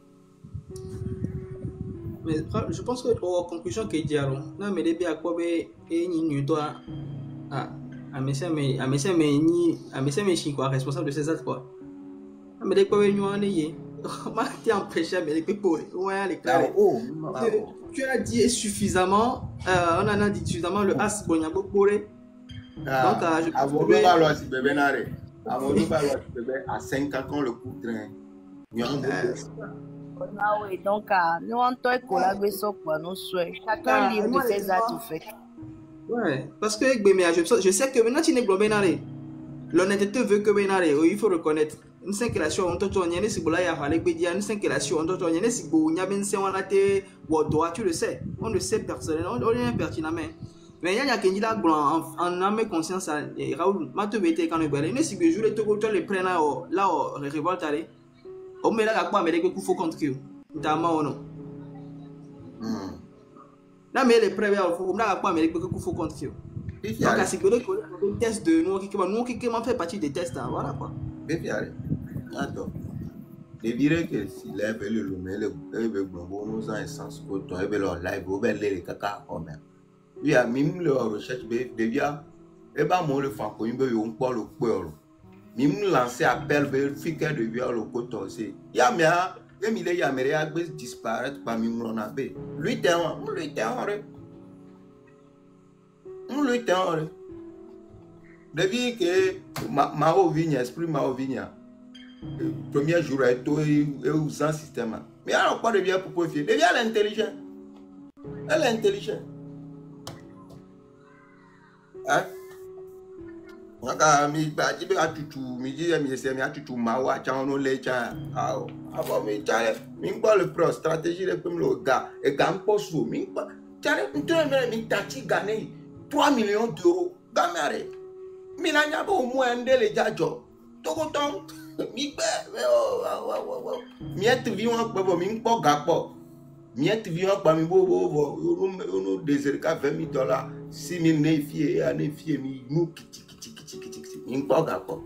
[SPEAKER 6] Mais je pense que en conclusion que diaro na me debi akobe enyi nyuto a message quoi responsable de ces actes quoi. Mais dès que nous en ayons, tu empêché mais les people, ouais les clairs. Tu as dit suffisamment, on en a dit suffisamment le as bon yabo poré. Donc je pense que
[SPEAKER 1] alors si bébé n'arrête, avant de parler bébé à 5 ans le coup de train.
[SPEAKER 15] Oui, donc nous en toi collaborer sur quoi nous souhaitons. Chacun libre de ses actes faits.
[SPEAKER 6] Ouais, parce que je sais que maintenant tu n'es pas bien. L'honnêteté veut que Benare, il faut reconnaître. Nous sommes que on te tourne, si vous l'avez fallu dire, nous sommes que on te tourne, si vous n'avez pas été, tu le sais, on le sait personnellement, on est pertinemment. Mais il y a qui dit en âme conscience, Raoul, ma te bête quand le balai, si vous jouez les prennent là, les révoltes, on met là, mais les coups faut contre eux. T'as ou non? Là, mais les prêts, on n'a pas, mais les coups faut contre eux. Donc, à ce que le test de nous qui fait partie des tests, voilà quoi.
[SPEAKER 1] Attends. Je dirais que s'il avait le lumé, le bon, nous avons un sens pour toi, et leur live, vous verrez les caca comme ça. Il y a même le recherche, devient, et ben, moi, le franco, il veut un peu le peur. Même lancer appel vers le fiquet de viol au côté aussi. Il y a bien, il y a mes réactions disparaître parmi mon abbé. Lui, t'es un, nous le temps. Depuis que ma vigne, esprit ma vigne, premier jour est tout et usant système. Mais alors, pas de bien pour profiter. Devient l'intelligent. Elle est intelligente. Hein? Mi ba jibe atutu mi ji mi se mi atutu ma wa cha no le cha ah abo mi cha mi ngba le pro stratégie le pem le gars et gam poso mi ngba cha le mi tati gagner 3 millions d'euros gamare mi na nya bo mu ende le jajo to ko ton mi gbe mi et vi won gbo mi ngbo ga po mi et vi won pa mi bo no désir ka $20 6,000 ne fie a ne fie mi nu kiti Impogako.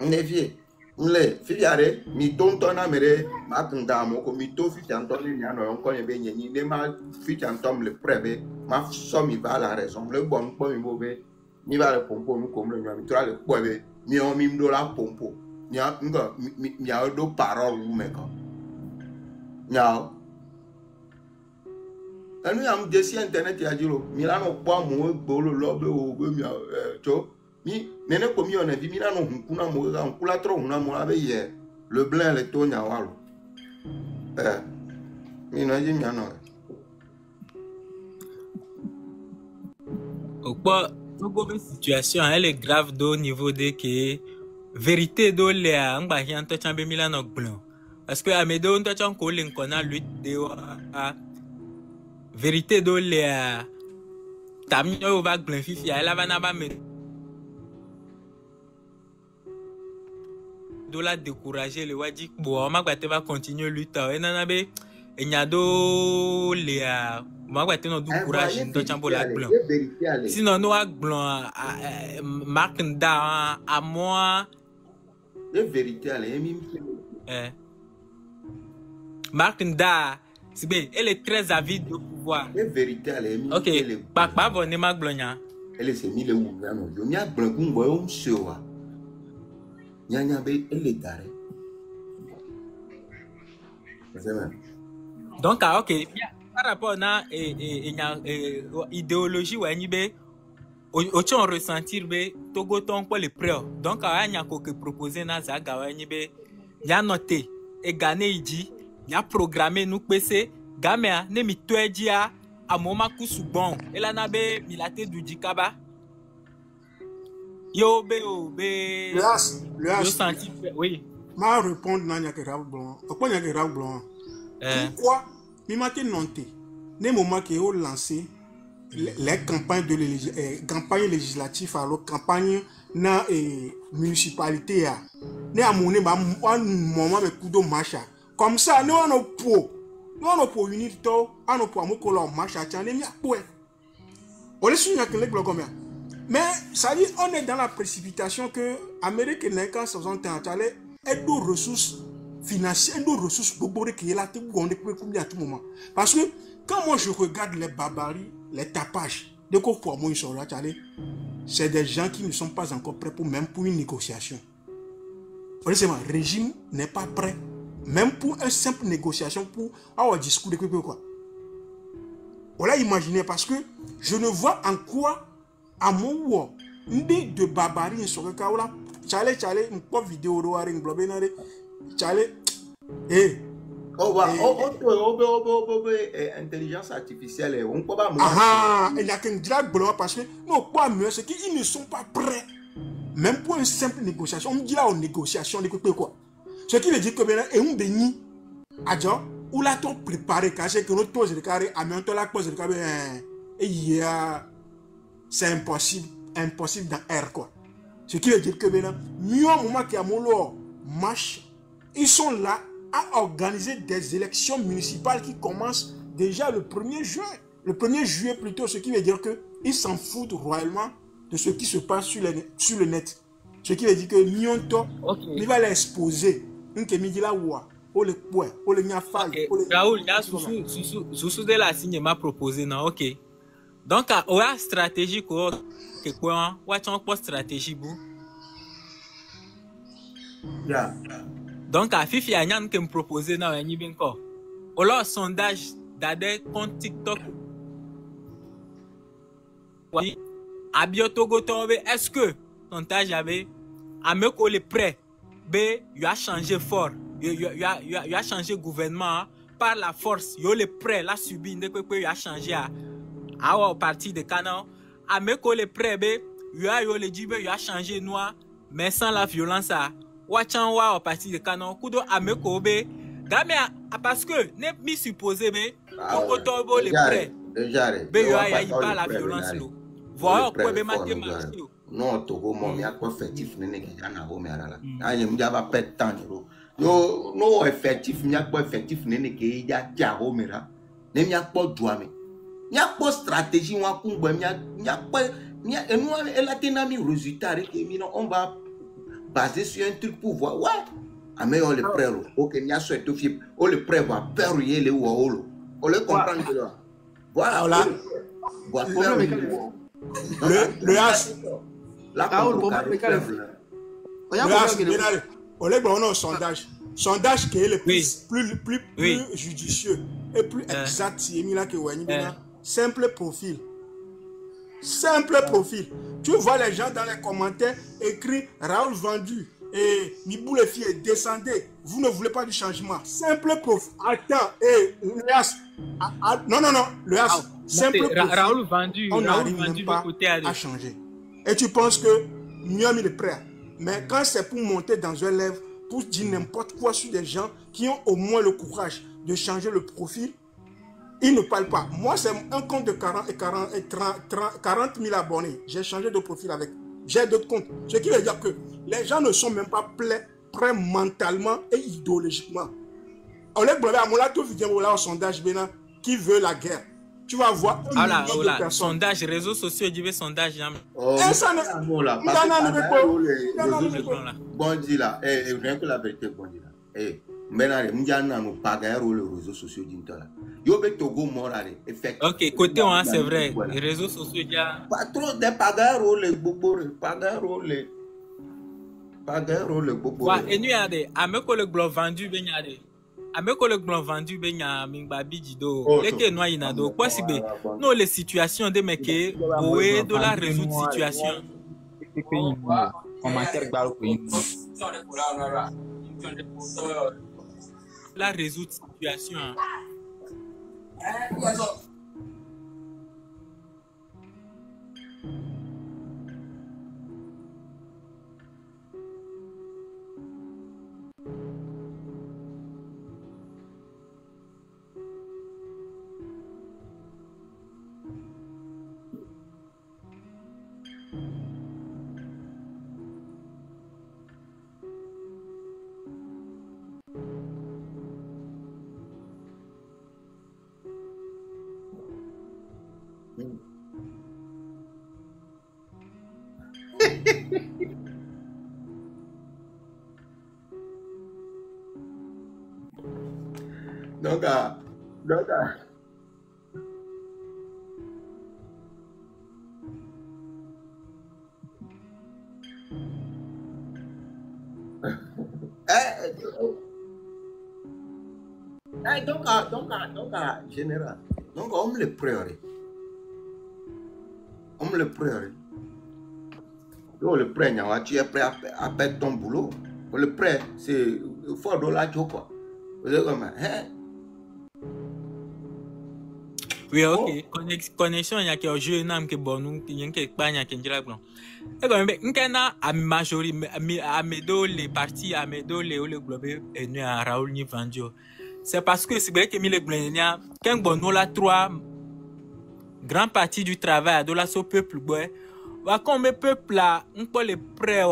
[SPEAKER 1] Nevie, mle, fiare, mi tontona mere, makundamo, mi to fitantoni, niano, on connaît bien, ni ma fitantom le prebe, ma somme va la raison, le bon point mauvais, ni va le pompo, nous comme le mien, le poivet, mi on mime de la pompo, mi a deux paroles ou meko. Now, nous avons des internet à dire, Milano pas mon bolo lobe ou cho. Mi nene comme on a vu Milano kuna moura on kula trop on a mon avec hier. Le blanc le tonya walo.
[SPEAKER 12] Togo situation elle est grave au niveau de que vérité do le a ngba hian to chambe Milan blanc parce que amedo to chan ko len kona lutte de a vérité do le a tamio va blanc fifi elle va na ba me do la décourager le wadi bon ma te va continuer lutte et nana be enyado le a moi tu no du courage to chambo la blanc sinon no blanc marque nda à moi
[SPEAKER 1] la vérité
[SPEAKER 12] marque nda c'est bien elle est très avide de pouvoir
[SPEAKER 1] la vérité
[SPEAKER 12] OK papa bonne marque blanc
[SPEAKER 1] elle s'est mis le ouvert yo nya blanc ngbo yo msewa nya be elle est garée
[SPEAKER 12] donc OK par rapport à idéologie ou be au chon ressentir be togo ton pour les prêts donc a nya ko que proposer na zaga wa be ya noté et gagner idi ya programmer nous pc gamea ne mi toedia a moma kusu bon et la na be milate du dikaba yo be o be
[SPEAKER 11] le
[SPEAKER 12] senti oui
[SPEAKER 11] ma répondre na nya que rab blanc pourquoi nya que rab blanc pourquoi mi matin nonté les moments qui ont lancé les campagnes de campagnes législatives alors campagne na municipalité a ne amone ba un moment de coup de marcha comme ça nous on pour unir to on pour amoko la marcha tiane mi apoe on est sur que les blocs mais ça dit on est dans la précipitation que Amérique n'est qu'en 60 ans et de ressources financières, de ressources beaucoup qui est là à tout moment parce que quand moi je regarde les barbaries, les tapages de quoi pour moi ils sont là, c'est des gens qui ne sont pas encore prêts pour même pour une négociation. Le régime n'est pas prêt même pour une simple négociation pour avoir un discours de quoi. On l'a imaginé parce que je ne vois en quoi à mon de barbarie sur le cas où là une pas vidéo de Warren Blobenare
[SPEAKER 1] intelligence artificielle on peut pas
[SPEAKER 11] il y a qu'un drag blanc parce que non pas mieux c'est qu'ils ne sont pas prêts même pour une simple négociation on me dit là en négociation de quoi ce qui veut dire que maintenant et on bénit adjo ou là ton préparé quand c'est que notre pose de carré à même la pose de carré et il y a c'est impossible dans R quoi ce qui veut dire que maintenant mieux au moment qu'il y a mon lot marche ils sont là à organiser des élections municipales qui commencent déjà le 1er juin. Le 1er juillet plutôt, ce qui veut dire qu'ils s'en foutent royalement de ce qui se passe sur le net. Ce qui veut dire que Nyonto, il va l'exposer. Il va le point, le nyafal.
[SPEAKER 12] Raoul, il y a sous de la signe m'a proposé, non, ok. Donc, il y a une stratégie quoi, une stratégie,
[SPEAKER 1] yeah.
[SPEAKER 12] Donc, à Fifi Agnan qui me proposait dans un bien corps. Ou alors, sondage d'adhérents contre TikTok. À Biotogo Tombe, est-ce que sondage avait à me coller prêt? B, il a changé fort. Il a changé gouvernement par la force. Il a prêt, il a subi, il a changé à partir de Canaan. À me coller prêt, B, il a changé noir, mais sans la violence. Wachan wa au parti de Canon kudo ameko be gamia parce que ne mi supposé be okotobo le prêt be yo ya pas la violence lo voilà quoi be mathématique
[SPEAKER 1] non togo mo mi akwa effectif nene ki ana ho me ala anye mi aba pet temps yo no effectif mi akwa effectif nene ki ya ja ho me ra ne mi akwa douame mi akwa stratégie wa kungbo mi akwa mi enu elatena mi résultat ke mi no on va basé sur un truc pour voir ouais mais on le prêt ok il y a ce tout fibre on le prêt va perruyer les ouolo on le comprend que là voilà
[SPEAKER 11] le as
[SPEAKER 1] la
[SPEAKER 11] on est bon au sondage qui est le plus judicieux et plus exact c'est mis là que simple profil. Tu vois les gens dans les commentaires écrits Raoul vendu, et Mibou les filles, descendez. Vous ne voulez pas du changement. Simple profil. Attends, Léas. Non, Léas. Simple profil.
[SPEAKER 12] Raoul vendu.
[SPEAKER 11] On n'arrive même pas à changer. Et tu penses que Miami est prêt. Mais quand c'est pour monter dans un live, pour dire n'importe quoi sur des gens qui ont au moins le courage de changer le profil, ils ne parlent pas. Moi, c'est un compte de 40 000 abonnés. J'ai changé de profil avec. J'ai d'autres comptes. Ce qui veut dire que les gens ne sont même pas prêts mentalement et idéologiquement. On est blâmé à mon là, tout vidéo là au sondage qui veut la guerre. Tu vas voir un million de personnes.
[SPEAKER 12] Sondage, réseaux sociaux, du sondage.
[SPEAKER 11] Ça ne là.
[SPEAKER 1] Bon, dis là. Rien que la vérité, bon, dis là. Maintenant, nous avons pas gagné les réseaux sociaux d'Intola.
[SPEAKER 12] Ok, côté on c'est vrai. Les réseaux sociaux, il y a.
[SPEAKER 1] Pas trop de pagaro, les bobos, pagaro, les. Pagaro, les bobos.
[SPEAKER 12] Et nous, avec le globe vendu, ben yade. Avec le globe vendu, ben yade, mingbabi dido. Les que nous y nado. Quoi si ben, nous les situations de mecs, oué de la résoudre situation. La résoudre situation.
[SPEAKER 1] Donc, général. Donc, on me le prierait. On me le prierait. Donc, le prêt, tu es prêt à perdre ton boulot. Le prêt, c'est fort de la joie, quoi. Vous êtes comme, hein?
[SPEAKER 12] Oui, ok. Connexion, il y a que jeu, qui est bon, il y a que Espagne, qui est direct blanc. Et comme, n'kana à majorité, à medo les partis, à medo les globés, et nous à Raoul ni vendu. C'est parce que c'est vrai que les blancs, quand bon, là, trois grandes parties du travail, de la so peuple, comme le peuple là, on peut les prêts,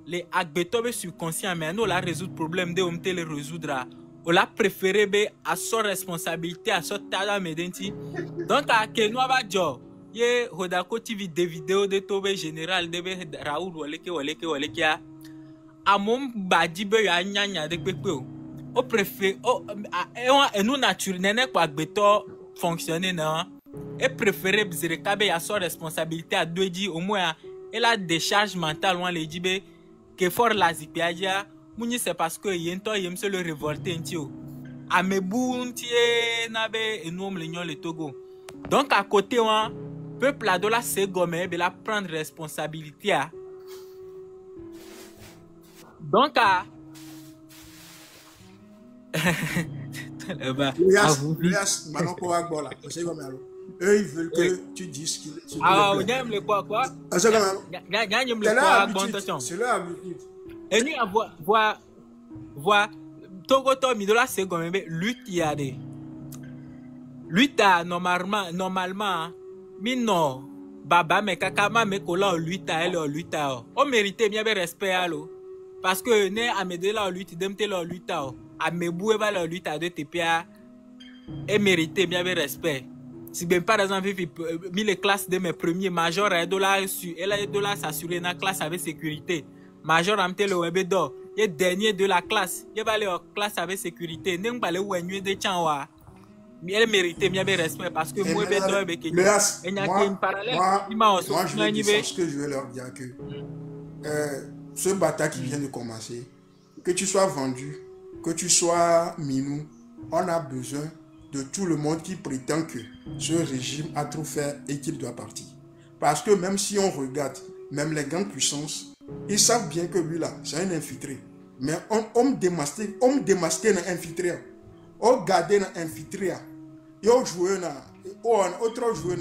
[SPEAKER 12] les actes subconscients, mais nous, la résoudre problème de on te les résoudra. On l'a préféré à son responsabilité, à son talent médenti. Donc, à que nous avons dit, ye hodako TV des vidéos de Tobe général de Raoul Waleke à mon badi be ya nyanya de pepe au préfet et nous nature nene quoi beto fonctionner non et préféré bzerekabe ya son responsabilité à deux dit au moins et la décharge mentale on les dit be que fort la zipiaja muni c'est parce que yento yem se le révolter ntio amebu ntie nabe et nous mlignon le Togo. Donc à côté on peuple a de la segomé de la prendre responsabilité à donc à
[SPEAKER 11] Léas, maintenant pour Agbola, eux ils veulent que tu dises qu'il
[SPEAKER 12] ah on aime le quoi c'est
[SPEAKER 11] leur habitude
[SPEAKER 12] et nous voir Togo Tomi de la segomé lutte y a des lutte à normalement Mino, baba me kakama me kola luita ele luita o mérite bien respect alo parce que né amede la luita demte la luita o amebu eva la luita de tepia et mérite bien respect si bien par exemple mis les classes de mes premiers major et dollar sur elle est dollar s'assurer na classe avec sécurité major amte le webedo et dernier de la classe il va aller en classe avec sécurité n'eng pas le wenyu de chanwa. Elle mérite bien respect parce que moi, moi,
[SPEAKER 11] je pense que je vais leur dire que ce bataille qui vient de commencer, que tu sois vendu, que tu sois minou, on a besoin de tout le monde qui prétend que ce régime a trop fait et qu'il doit partir. Parce que même si on regarde, même les grandes puissances Ils savent bien que lui là, c'est un infiltré. Mais on me démasqué dans infiltré. On gardé dans infiltré. Et on joué dans autre joué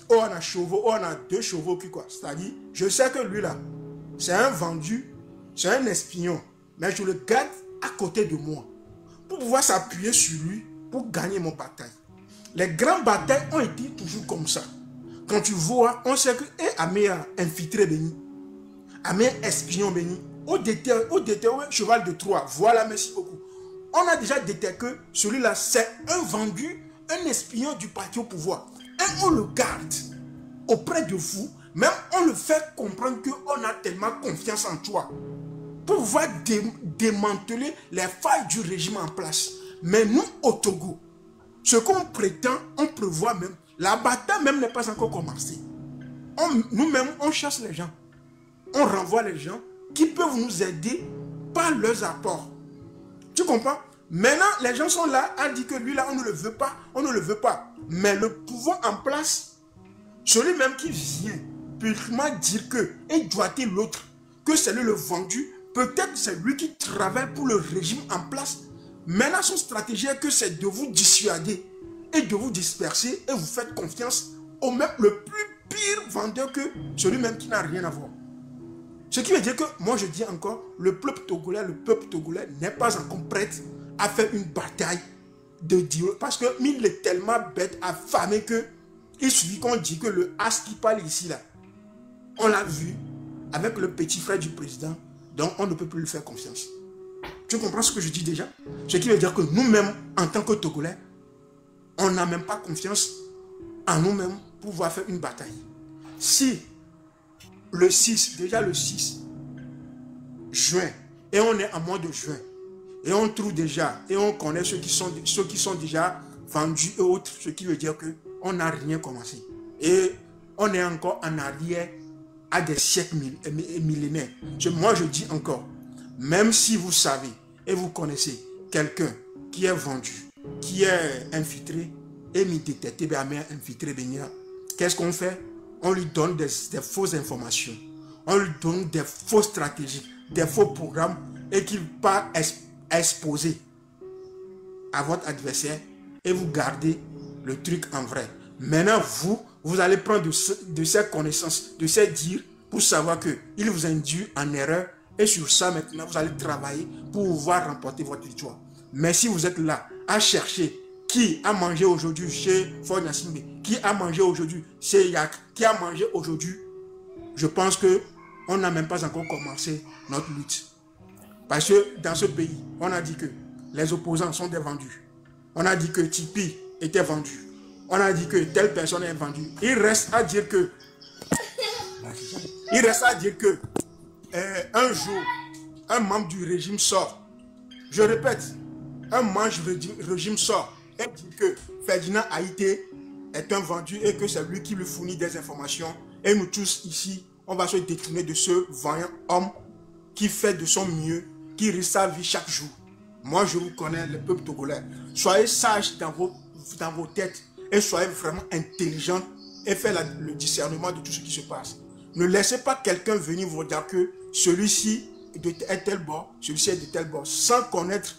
[SPEAKER 11] on a chevaux, on a 2 chevaux qui quoi. C'est-à-dire, je sais que lui là, c'est un vendu, c'est un espion. Mais je le garde à côté de moi pour pouvoir s'appuyer sur lui pour gagner mon bataille. Les grandes batailles ont été toujours comme ça. Quand tu vois, on sait que Amé a infiltré béni, Amé espion béni, au déterre cheval de Troie. Voilà, merci beaucoup. On a déjà déterré que celui-là, c'est un vendu, un espion du parti au pouvoir. Et on le garde auprès de vous, même on le fait comprendre qu'on a tellement confiance en toi pour pouvoir démanteler les failles du régime en place. Mais nous, au Togo, ce qu'on prétend, on prévoit même, la bataille même n'est pas encore commencée. Nous-mêmes, on chasse les gens. On renvoie les gens qui peuvent nous aider par leurs apports. Tu comprends? Maintenant, les gens sont là, à dire que lui là, on ne le veut pas, on ne le veut pas. Mais le pouvoir en place, celui-même qui vient publiquement dire que, et doit-il l'autre, que c'est lui le vendu, peut-être c'est lui qui travaille pour le régime en place. Maintenant, son stratégie est que c'est de vous dissuader et de vous disperser et vous faites confiance au même, le plus pire vendeur que celui-même qui n'a rien à voir. Ce qui veut dire que, moi je dis encore, le peuple togolais n'est pas encore prêt à faire une bataille de Dieu. Parce qu'il est tellement bête, affamé que il suffit qu'on dit que le as qui parle ici, là, on l'a vu avec le petit frère du président, donc on ne peut plus lui faire confiance. Tu comprends ce que je dis déjà? Ce qui veut dire que nous-mêmes, en tant que Togolais, on n'a même pas confiance en nous-mêmes pour pouvoir faire une bataille. Si le 6 juin, et on est en mois de juin, et on trouve déjà, et on connaît ceux qui sont déjà vendus et autres, ce qui veut dire qu'on n'a rien commencé. Et on est encore en arrière à des siècles millénaires. Moi je dis encore, même si vous savez et vous connaissez quelqu'un qui est vendu, qui est infiltré, et m'y détecté, infiltré, qu'est-ce qu'on fait? On lui donne des fausses informations, on lui donne des fausses stratégies, des faux programmes, et qu'il part exposer à votre adversaire et vous gardez le truc en vrai. Maintenant, vous allez prendre de ces connaissances, de ces dires, pour savoir qu'il vous induit en erreur. Et sur ça, maintenant, vous allez travailler pour pouvoir remporter votre victoire. Mais si vous êtes là à chercher qui a mangé aujourd'hui chez Fort Nassimbe, qui a mangé aujourd'hui chez Yak, qui a mangé aujourd'hui, je pense qu'on n'a même pas encore commencé notre lutte. Parce que dans ce pays, on a dit que les opposants sont des vendus. On a dit que Tipeee était vendu. On a dit que telle personne est vendue. Il reste à dire que un jour, un membre du régime sort. Je répète, un membre du régime sort et dit que Ferdinand Haïté est un vendu et que c'est lui qui lui fournit des informations. Et nous tous ici, on va se détourner de ce vaillant homme qui fait de son mieux, qui risque sa vie chaque jour. Moi, je vous connais, le peuple togolais. Soyez sages dans vos têtes et soyez vraiment intelligents et faites le discernement de tout ce qui se passe. Ne laissez pas quelqu'un venir vous dire que celui-ci est tel bord, celui-ci est de tel bord, sans connaître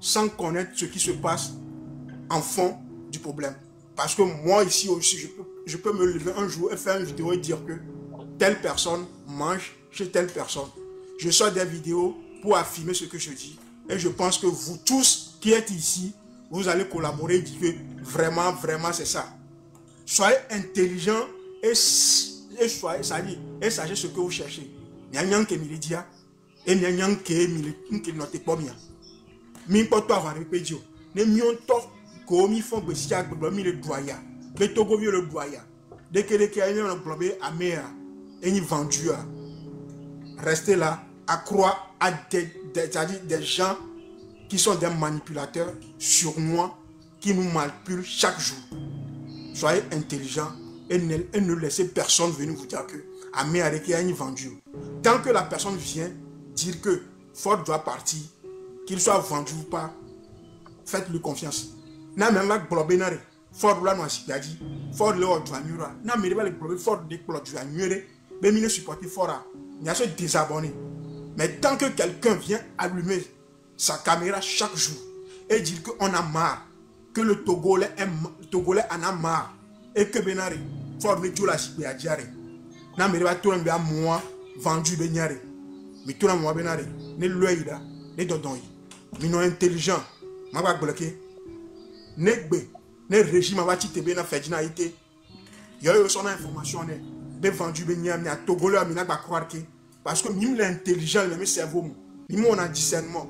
[SPEAKER 11] ce qui se passe en fond du problème. Parce que moi, ici aussi, je peux me lever un jour et faire une vidéo et dire que telle personne mange chez telle personne. Je sors des vidéos pour affirmer ce que je dis. Et je pense que vous tous qui êtes ici, vous allez collaborer et dire que vraiment, vraiment, c'est ça. Soyez intelligents et sachez ce que vous cherchez. Restez là à croire à des gens qui sont des manipulateurs sournois qui nous manipulent chaque jour. Soyez intelligents et ne laissez personne venir vous dire que Amé Areke a vendu. Tant que la personne vient dire que Ford doit partir, qu'il soit vendu ou pas, faites-lui confiance. Na même avec Ford là nous a dit, Ford là doit nuire. Na mais le Ford de Ford doit nuire. Bémine supporter fort, il y a se désabonner. Mais tant que quelqu'un vient allumer sa caméra chaque jour et dire qu'on a marre, que le Togolais en a marre, et que Benari, forme tout la chipé à Diaré. N'a pas tout un moi vendu Benyare. Mais tout le monde Benari, ne l'oeïda, ne dodon. Mais non intelligent, ma va bloquer. Ne bé, ne régime va tite bena fedina ité. Y'a eu son information, ne vendu Benyare, à Togolais, mais n'a pas croire que. Parce que même l'intelligent, le cerveau, même on a discernement.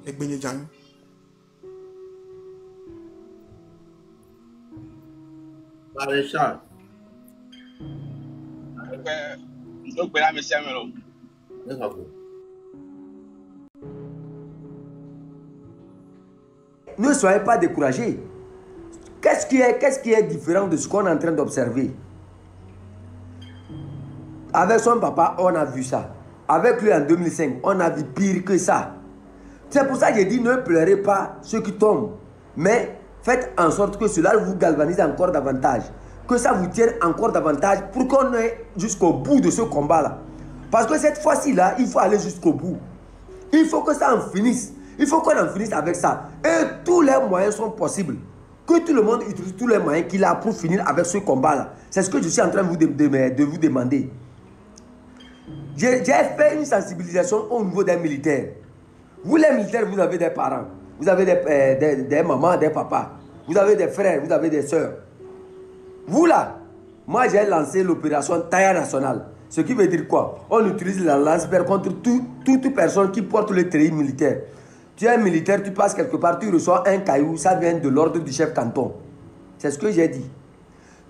[SPEAKER 11] Et bien,
[SPEAKER 7] Maréchal.
[SPEAKER 16] Ne soyez pas découragés. Qu'est-ce qui est différent de ce qu'on est en train d'observer? Avec son papa, on a vu ça. Avec lui en 2005, on a vu pire que ça. C'est pour ça que j'ai dit ne pleurez pas ceux qui tombent. Mais faites en sorte que cela vous galvanise encore davantage. Que ça vous tienne encore davantage pour qu'on aille jusqu'au bout de ce combat-là. Parce que cette fois-ci, là, il faut aller jusqu'au bout. Il faut que ça en finisse. Il faut qu'on en finisse avec ça. Et tous les moyens sont possibles. Que tout le monde utilise tous les moyens qu'il a pour finir avec ce combat-là. C'est ce que je suis en train de vous demander. J'ai fait une sensibilisation au niveau des militaires. Vous les militaires, vous avez des parents. Vous avez des mamans, des papas. Vous avez des frères, vous avez des soeurs. Vous là, moi j'ai lancé l'opération Taille nationale. Ce qui veut dire quoi? On utilise la lance-pierre contre toute personne qui porte le treillis militaire. Tu es un militaire, tu passes quelque part, tu reçois un caillou, ça vient de l'ordre du chef canton. C'est ce que j'ai dit.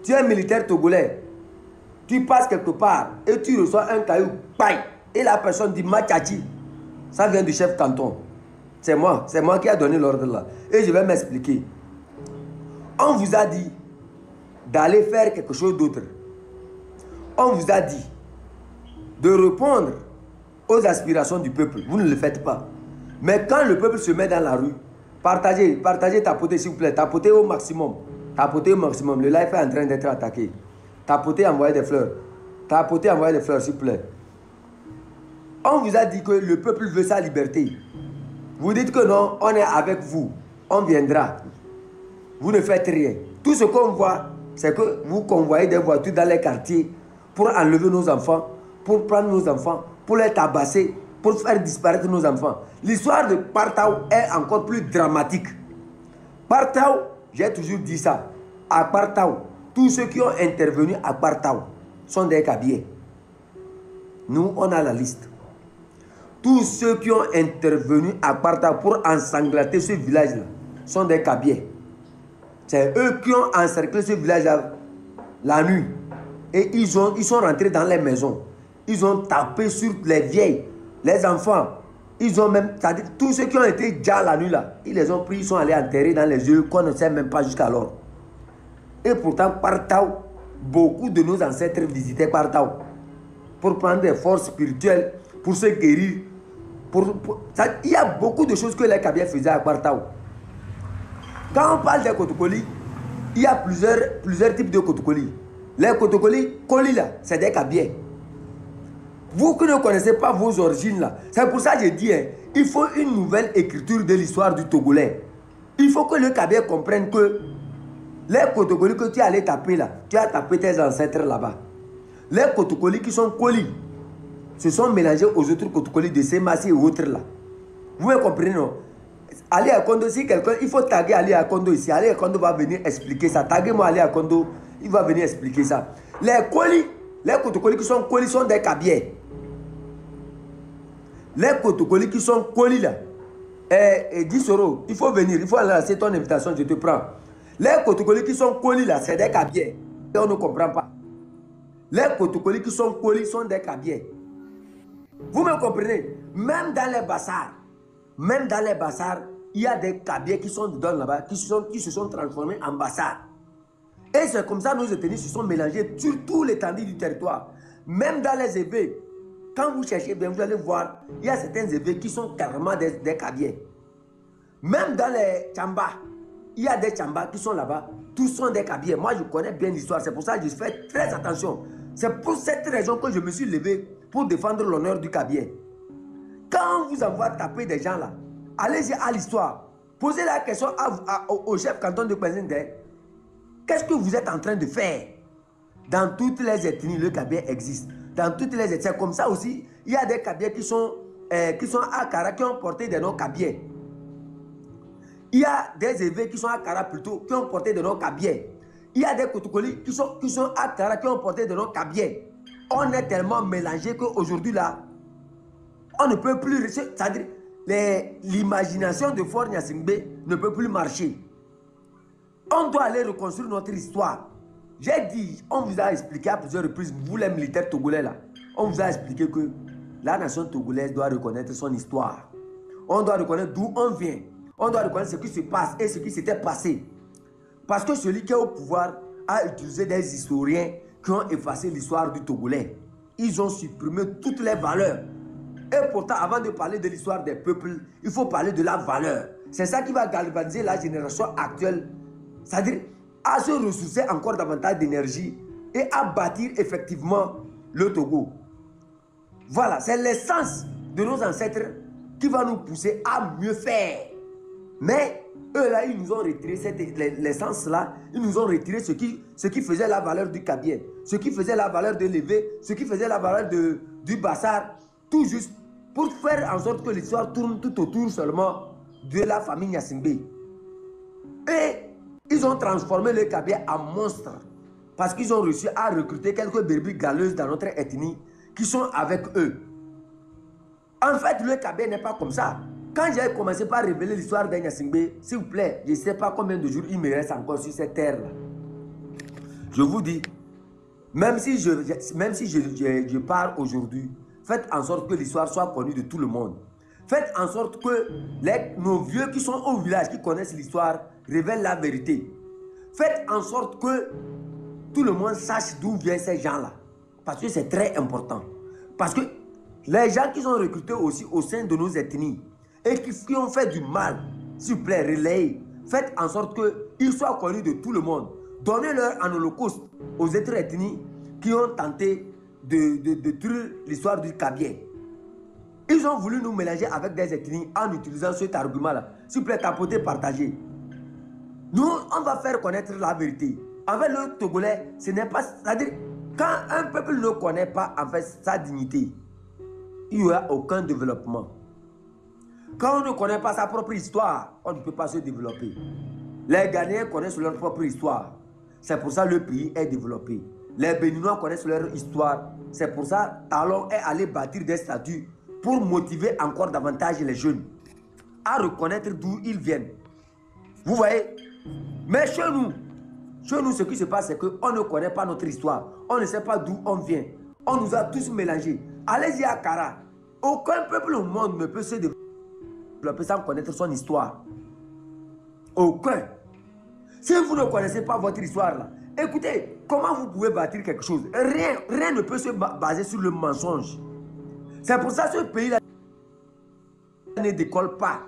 [SPEAKER 16] Tu es un militaire togolais, tu passes quelque part et tu reçois un caillou, paille, et la personne dit Machachi, ça vient du chef canton. C'est moi qui a donné l'ordre là. Et je vais m'expliquer. On vous a dit d'aller faire quelque chose d'autre. On vous a dit de répondre aux aspirations du peuple. Vous ne le faites pas. Mais quand le peuple se met dans la rue, partagez, tapotez s'il vous plaît, tapotez au maximum. Tapotez au maximum. Le live est en train d'être attaqué. Tapotez, envoyez des fleurs. Tapotez, envoyez des fleurs s'il vous plaît. On vous a dit que le peuple veut sa liberté. Vous dites que non, on est avec vous. On viendra. Vous ne faites rien. Tout ce qu'on voit, c'est que vous convoyez des voitures dans les quartiers pour enlever nos enfants, pour prendre nos enfants, pour les tabasser, pour faire disparaître nos enfants. L'histoire de Partao est encore plus dramatique. Partao, j'ai toujours dit ça. À Partao, tous ceux qui ont intervenu à Partao sont des cabiers. Nous, on a la liste. Tous ceux qui ont intervenu à Partao pour ensanglanter ce village-là sont des cabiers. C'est eux qui ont encerclé ce village-là la nuit. Et ils sont rentrés dans les maisons. Ils ont tapé sur les vieilles, les enfants. Ils ont même, c'est-à-dire tous ceux qui ont été déjà la nuit là, ils les ont pris, ils sont allés enterrer dans les yeux qu'on ne sait même pas jusqu'alors. Et pourtant, Partao, beaucoup de nos ancêtres visitaient Partao pour prendre des forces spirituelles, pour se guérir. Il y a beaucoup de choses que les Kabyles faisaient à Partao. Quand on parle des Kotokoli, il y a plusieurs types de Kotokoli. Les Kotokoli, Koli là, c'est des Kabyles. Vous qui ne connaissez pas vos origines là, c'est pour ça que je dis, hein, il faut une nouvelle écriture de l'histoire du Togolais. Il faut que le Kabyle comprenne que les Kotokoli que tu es allé taper là, tu as tapé tes ancêtres là-bas. Les Kotokoli qui sont Koli se sont mélangés aux autres Kotokoli de Semassi et autres là. Vous me comprenez non? Ali Akondo, si quelqu'un, il faut taguer Ali Akondo ici. Ali Akondo va venir expliquer ça. Taguez-moi Ali Akondo, il va venir expliquer ça. Les Koli, les Kotokoli qui sont Koli sont des Kabyles. Les Kotokoli qui sont Koli là, et Gisoro, il faut venir, il faut lancer ton invitation, je te prends. Les Kotokoli qui sont Koli là, c'est des Kabyles. Et on ne comprend pas. Les Kotokoli qui sont Koli sont des Kabyles. Vous me comprenez? Même dans les bassards, il y a des Kabyles qui sont dedans là-bas, qui se sont transformés en bassards. Et c'est comme ça que nos ethnies se sont mélangées sur tout l'étendue du territoire. Même dans les évêques, quand vous cherchez bien, vous allez voir, il y a certains évêques qui sont carrément des Kabyles. Même dans les Tchamba, il y a des Tchamba qui sont là-bas, tous sont des Kabyles. Moi, je connais bien l'histoire, c'est pour ça que je fais très attention. C'est pour cette raison que je me suis levé pour défendre l'honneur du Kabien. Quand vous envoie taper des gens là, allez-y à l'histoire. Posez la question au chef canton de Kwenzende. Qu'est-ce que vous êtes en train de faire? Dans toutes les ethnies, le Kabien existe. Dans toutes les ethnies, c'est comme ça aussi. Il y a des Kabiens qui sont à Kara, qui ont porté des noms Kabiens. Il y a des évêques qui sont à Kara plutôt, qui ont porté des noms Kabiens. Il y a des Kotokoli qui sont à Kara, qui ont porté des noms Kabiens. On est tellement mélangé qu'aujourd'hui là, on ne peut plus, c'est-à-dire l'imagination de Faure Gnassingbé ne peut plus marcher. On doit aller reconstruire notre histoire. J'ai dit, on vous a expliqué à plusieurs reprises, vous les militaires togolais là, on vous a expliqué que la nation togolaise doit reconnaître son histoire. On doit reconnaître d'où on vient. On doit reconnaître ce qui se passe et ce qui s'était passé. Parce que celui qui est au pouvoir a utilisé des historiens qui ont effacé l'histoire du Togolais. Ils ont supprimé toutes les valeurs. Et pourtant, avant de parler de l'histoire des peuples, il faut parler de la valeur. C'est ça qui va galvaniser la génération actuelle. C'est-à-dire à se ressourcer encore davantage d'énergie et à bâtir effectivement le Togo. Voilà, c'est l'essence de nos ancêtres qui va nous pousser à mieux faire. Mais eux là, ils nous ont retiré l'essence là, ils nous ont retiré ce qui faisait la valeur du Kabien, ce qui faisait la valeur de l'évé, ce qui faisait la valeur du Bassar, tout juste pour faire en sorte que l'histoire tourne tout autour seulement de la famille Gnassingbé. Et ils ont transformé le Kabien en monstre parce qu'ils ont réussi à recruter quelques brebis galeuses dans notre ethnie qui sont avec eux. En fait, le Kabien n'est pas comme ça. Quand j'ai commencé par révéler l'histoire de Gnassingbé, s'il vous plaît, je ne sais pas combien de jours il me reste encore sur cette terre-là. Je vous dis, même si je pars aujourd'hui, faites en sorte que l'histoire soit connue de tout le monde. Faites en sorte que nos vieux qui sont au village, qui connaissent l'histoire, révèlent la vérité. Faites en sorte que tout le monde sache d'où viennent ces gens-là. Parce que c'est très important. Parce que les gens qui sont recrutés aussi au sein de nos ethnies et qui ont fait du mal, s'il vous plaît, relayez. Faites en sorte qu'ils soient connus de tout le monde. Donnez-leur un holocauste aux autres ethnies qui ont tenté de détruire l'histoire du Kabien. Ils ont voulu nous mélanger avec des ethnies en utilisant cet argument-là. S'il vous plaît, tapotez, partagez. Nous, on va faire connaître la vérité. En fait, le Togolais, ce n'est pas... C'est-à-dire, quand un peuple ne connaît pas en fait sa dignité, il n'y aura aucun développement. Quand on ne connaît pas sa propre histoire, on ne peut pas se développer. Les Ghanéens connaissent leur propre histoire. C'est pour ça que le pays est développé. Les Béninois connaissent leur histoire. C'est pour ça que Talon est allé bâtir des statues pour motiver encore davantage les jeunes à reconnaître d'où ils viennent. Vous voyez? Mais chez nous, ce qui se passe, c'est qu'on ne connaît pas notre histoire. On ne sait pas d'où on vient. On nous a tous mélangés. Allez-y à Kara. Aucun peuple au monde ne peut se développer sans connaître son histoire. Aucun. Si vous ne connaissez pas votre histoire, là, écoutez, comment vous pouvez bâtir quelque chose? Rien ne peut se baser sur le mensonge. C'est pour ça que ce pays-là ne décolle pas.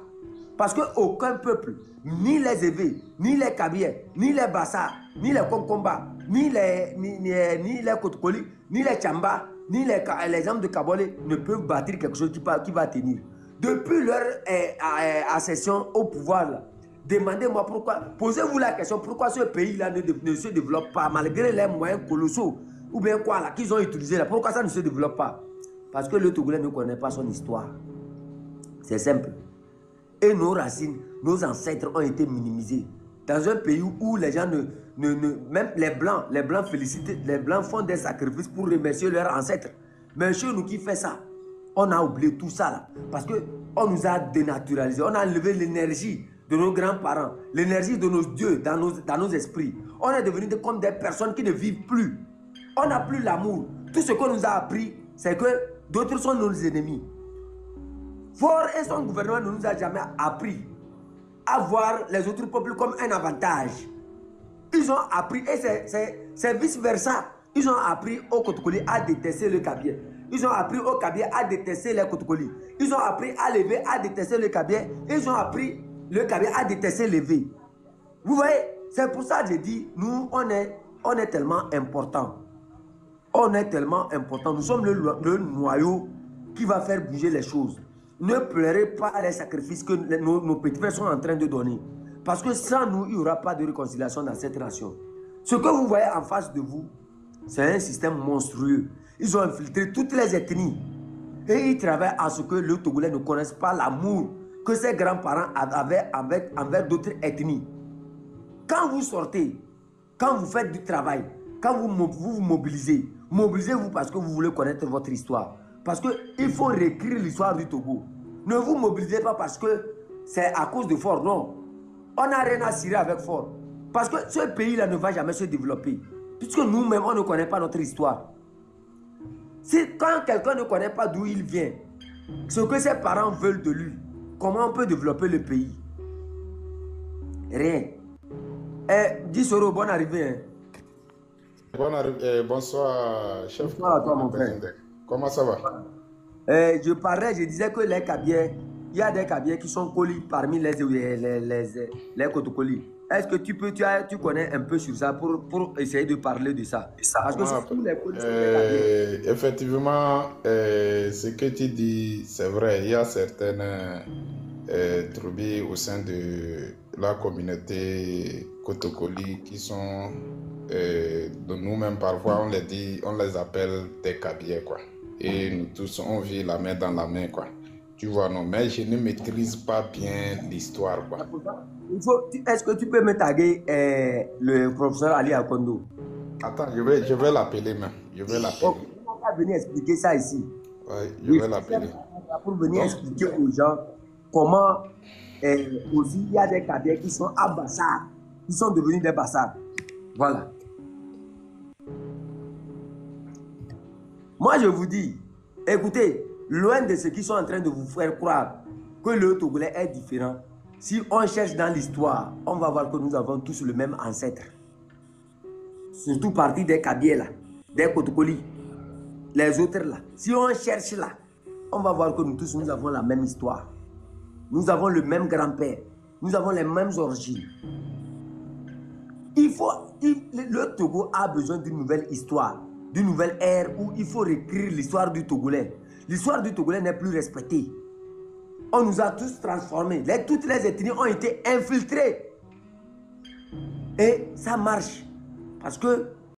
[SPEAKER 16] Parce qu'aucun peuple, ni les Évés, ni les Kabiens, ni les Bassars, ni les Konkomba, ni les Kotokoli, ni les Tchamba, ni les hommes de Kabole ne peuvent bâtir quelque chose qui va tenir. Depuis leur accession au pouvoir, là, demandez-moi pourquoi, posez-vous la question, pourquoi ce pays-là ne se développe pas, malgré les moyens colossaux, ou bien quoi là, qu'ils ont utilisés là, pourquoi ça ne se développe pas? Parce que le Togolais ne connaît pas son histoire. C'est simple. Et nos racines, nos ancêtres ont été minimisés. Dans un pays où les gens même les Blancs félicitent, les Blancs font des sacrifices pour remercier leurs ancêtres. Mais chez nous qui fait ça, on a oublié tout ça là. Parce qu'on nous a dénaturalisés, on a enlevé l'énergie de nos grands-parents, l'énergie de nos dieux dans nos esprits. On est devenus comme des personnes qui ne vivent plus. On n'a plus l'amour. Tout ce qu'on nous a appris, c'est que d'autres sont nos ennemis. Faure et son gouvernement ne nous a jamais appris à voir les autres peuples comme un avantage. Ils ont appris, et c'est vice-versa. Ils ont appris aux Kotokoli à détester le Kabien. Ils ont appris aux Kabiens à détester les Kotokoli. Ils ont appris à l'évé à détester le Kabien. Ils ont appris le Kabien à détester l'évé. Vous voyez, c'est pour ça que j'ai dit, nous, on est tellement important. On est tellement important. Nous sommes le noyau qui va faire bouger les choses. Ne pleurez pas les sacrifices que nos petits frères sont en train de donner. Parce que sans nous, il n'y aura pas de réconciliation dans cette nation. Ce que vous voyez en face de vous, c'est un système monstrueux. Ils ont infiltré toutes les ethnies. Et ils travaillent à ce que les Togolais ne connaissent pas l'amour que ses grands-parents avaient envers d'autres ethnies. Quand vous sortez, quand vous faites du travail, quand vous vous mobilisez, mobilisez-vous parce que vous voulez connaître votre histoire. Parce qu'il faut réécrire l'histoire du Togo. Ne vous mobilisez pas parce que c'est à cause de Ford, non. On n'a rien à cirer avec Ford. Parce que ce pays-là ne va jamais se développer. Puisque nous-mêmes, on ne connaît pas notre histoire. Quand quelqu'un ne connaît pas d'où il vient, ce que ses parents veulent de lui, comment on peut développer le pays? Rien. Disoro, bonne arrivée.
[SPEAKER 3] Bonsoir, chef.
[SPEAKER 16] Bonsoir à toi, mon frère.
[SPEAKER 3] Comment ça va?
[SPEAKER 16] Je parlais, je disais que les Kabiens, il y a des Kabiens qui sont colis parmi les Kotokolis. Est-ce que tu connais un peu sur ça pour essayer de parler de ça? Parce que tous les colis sont des Kabiens.
[SPEAKER 3] Effectivement, ce que tu dis, c'est vrai. Il y a certaines tribus au sein de la communauté Kotokoli qui sont, de nous-mêmes parfois, on les appelle des Kabiens, quoi. Et nous tous, on vit la main dans la main, quoi. Tu vois, non, mais je ne maîtrise pas bien l'histoire, quoi.
[SPEAKER 16] Est-ce que tu peux me taguer le professeur Ali Akondo?
[SPEAKER 3] Attends, je vais l'appeler, même. Je vais l'appeler.
[SPEAKER 16] Okay. On va venir expliquer ça ici.
[SPEAKER 3] Oui, je vais l'appeler.
[SPEAKER 16] Pour venir expliquer aux gens comment aussi il y a des Kabiens qui sont à Bassar, qui sont devenus des Bassars. Voilà. Moi, je vous dis, écoutez, loin de ceux qui sont en train de vous faire croire que le Togolais est différent, si on cherche dans l'histoire, on va voir que nous avons tous le même ancêtre. Surtout partie des Kabiens là, des Kotokolis, les autres là. Si on cherche là, on va voir que nous tous, nous avons la même histoire. Nous avons le même grand-père. Nous avons les mêmes origines. Le Togo a besoin d'une nouvelle histoire, d'une nouvelle ère où il faut réécrire l'histoire du Togolais. L'histoire du Togolais n'est plus respectée. On nous a tous transformés. Toutes les ethnies ont été infiltrées. Et ça marche. Parce que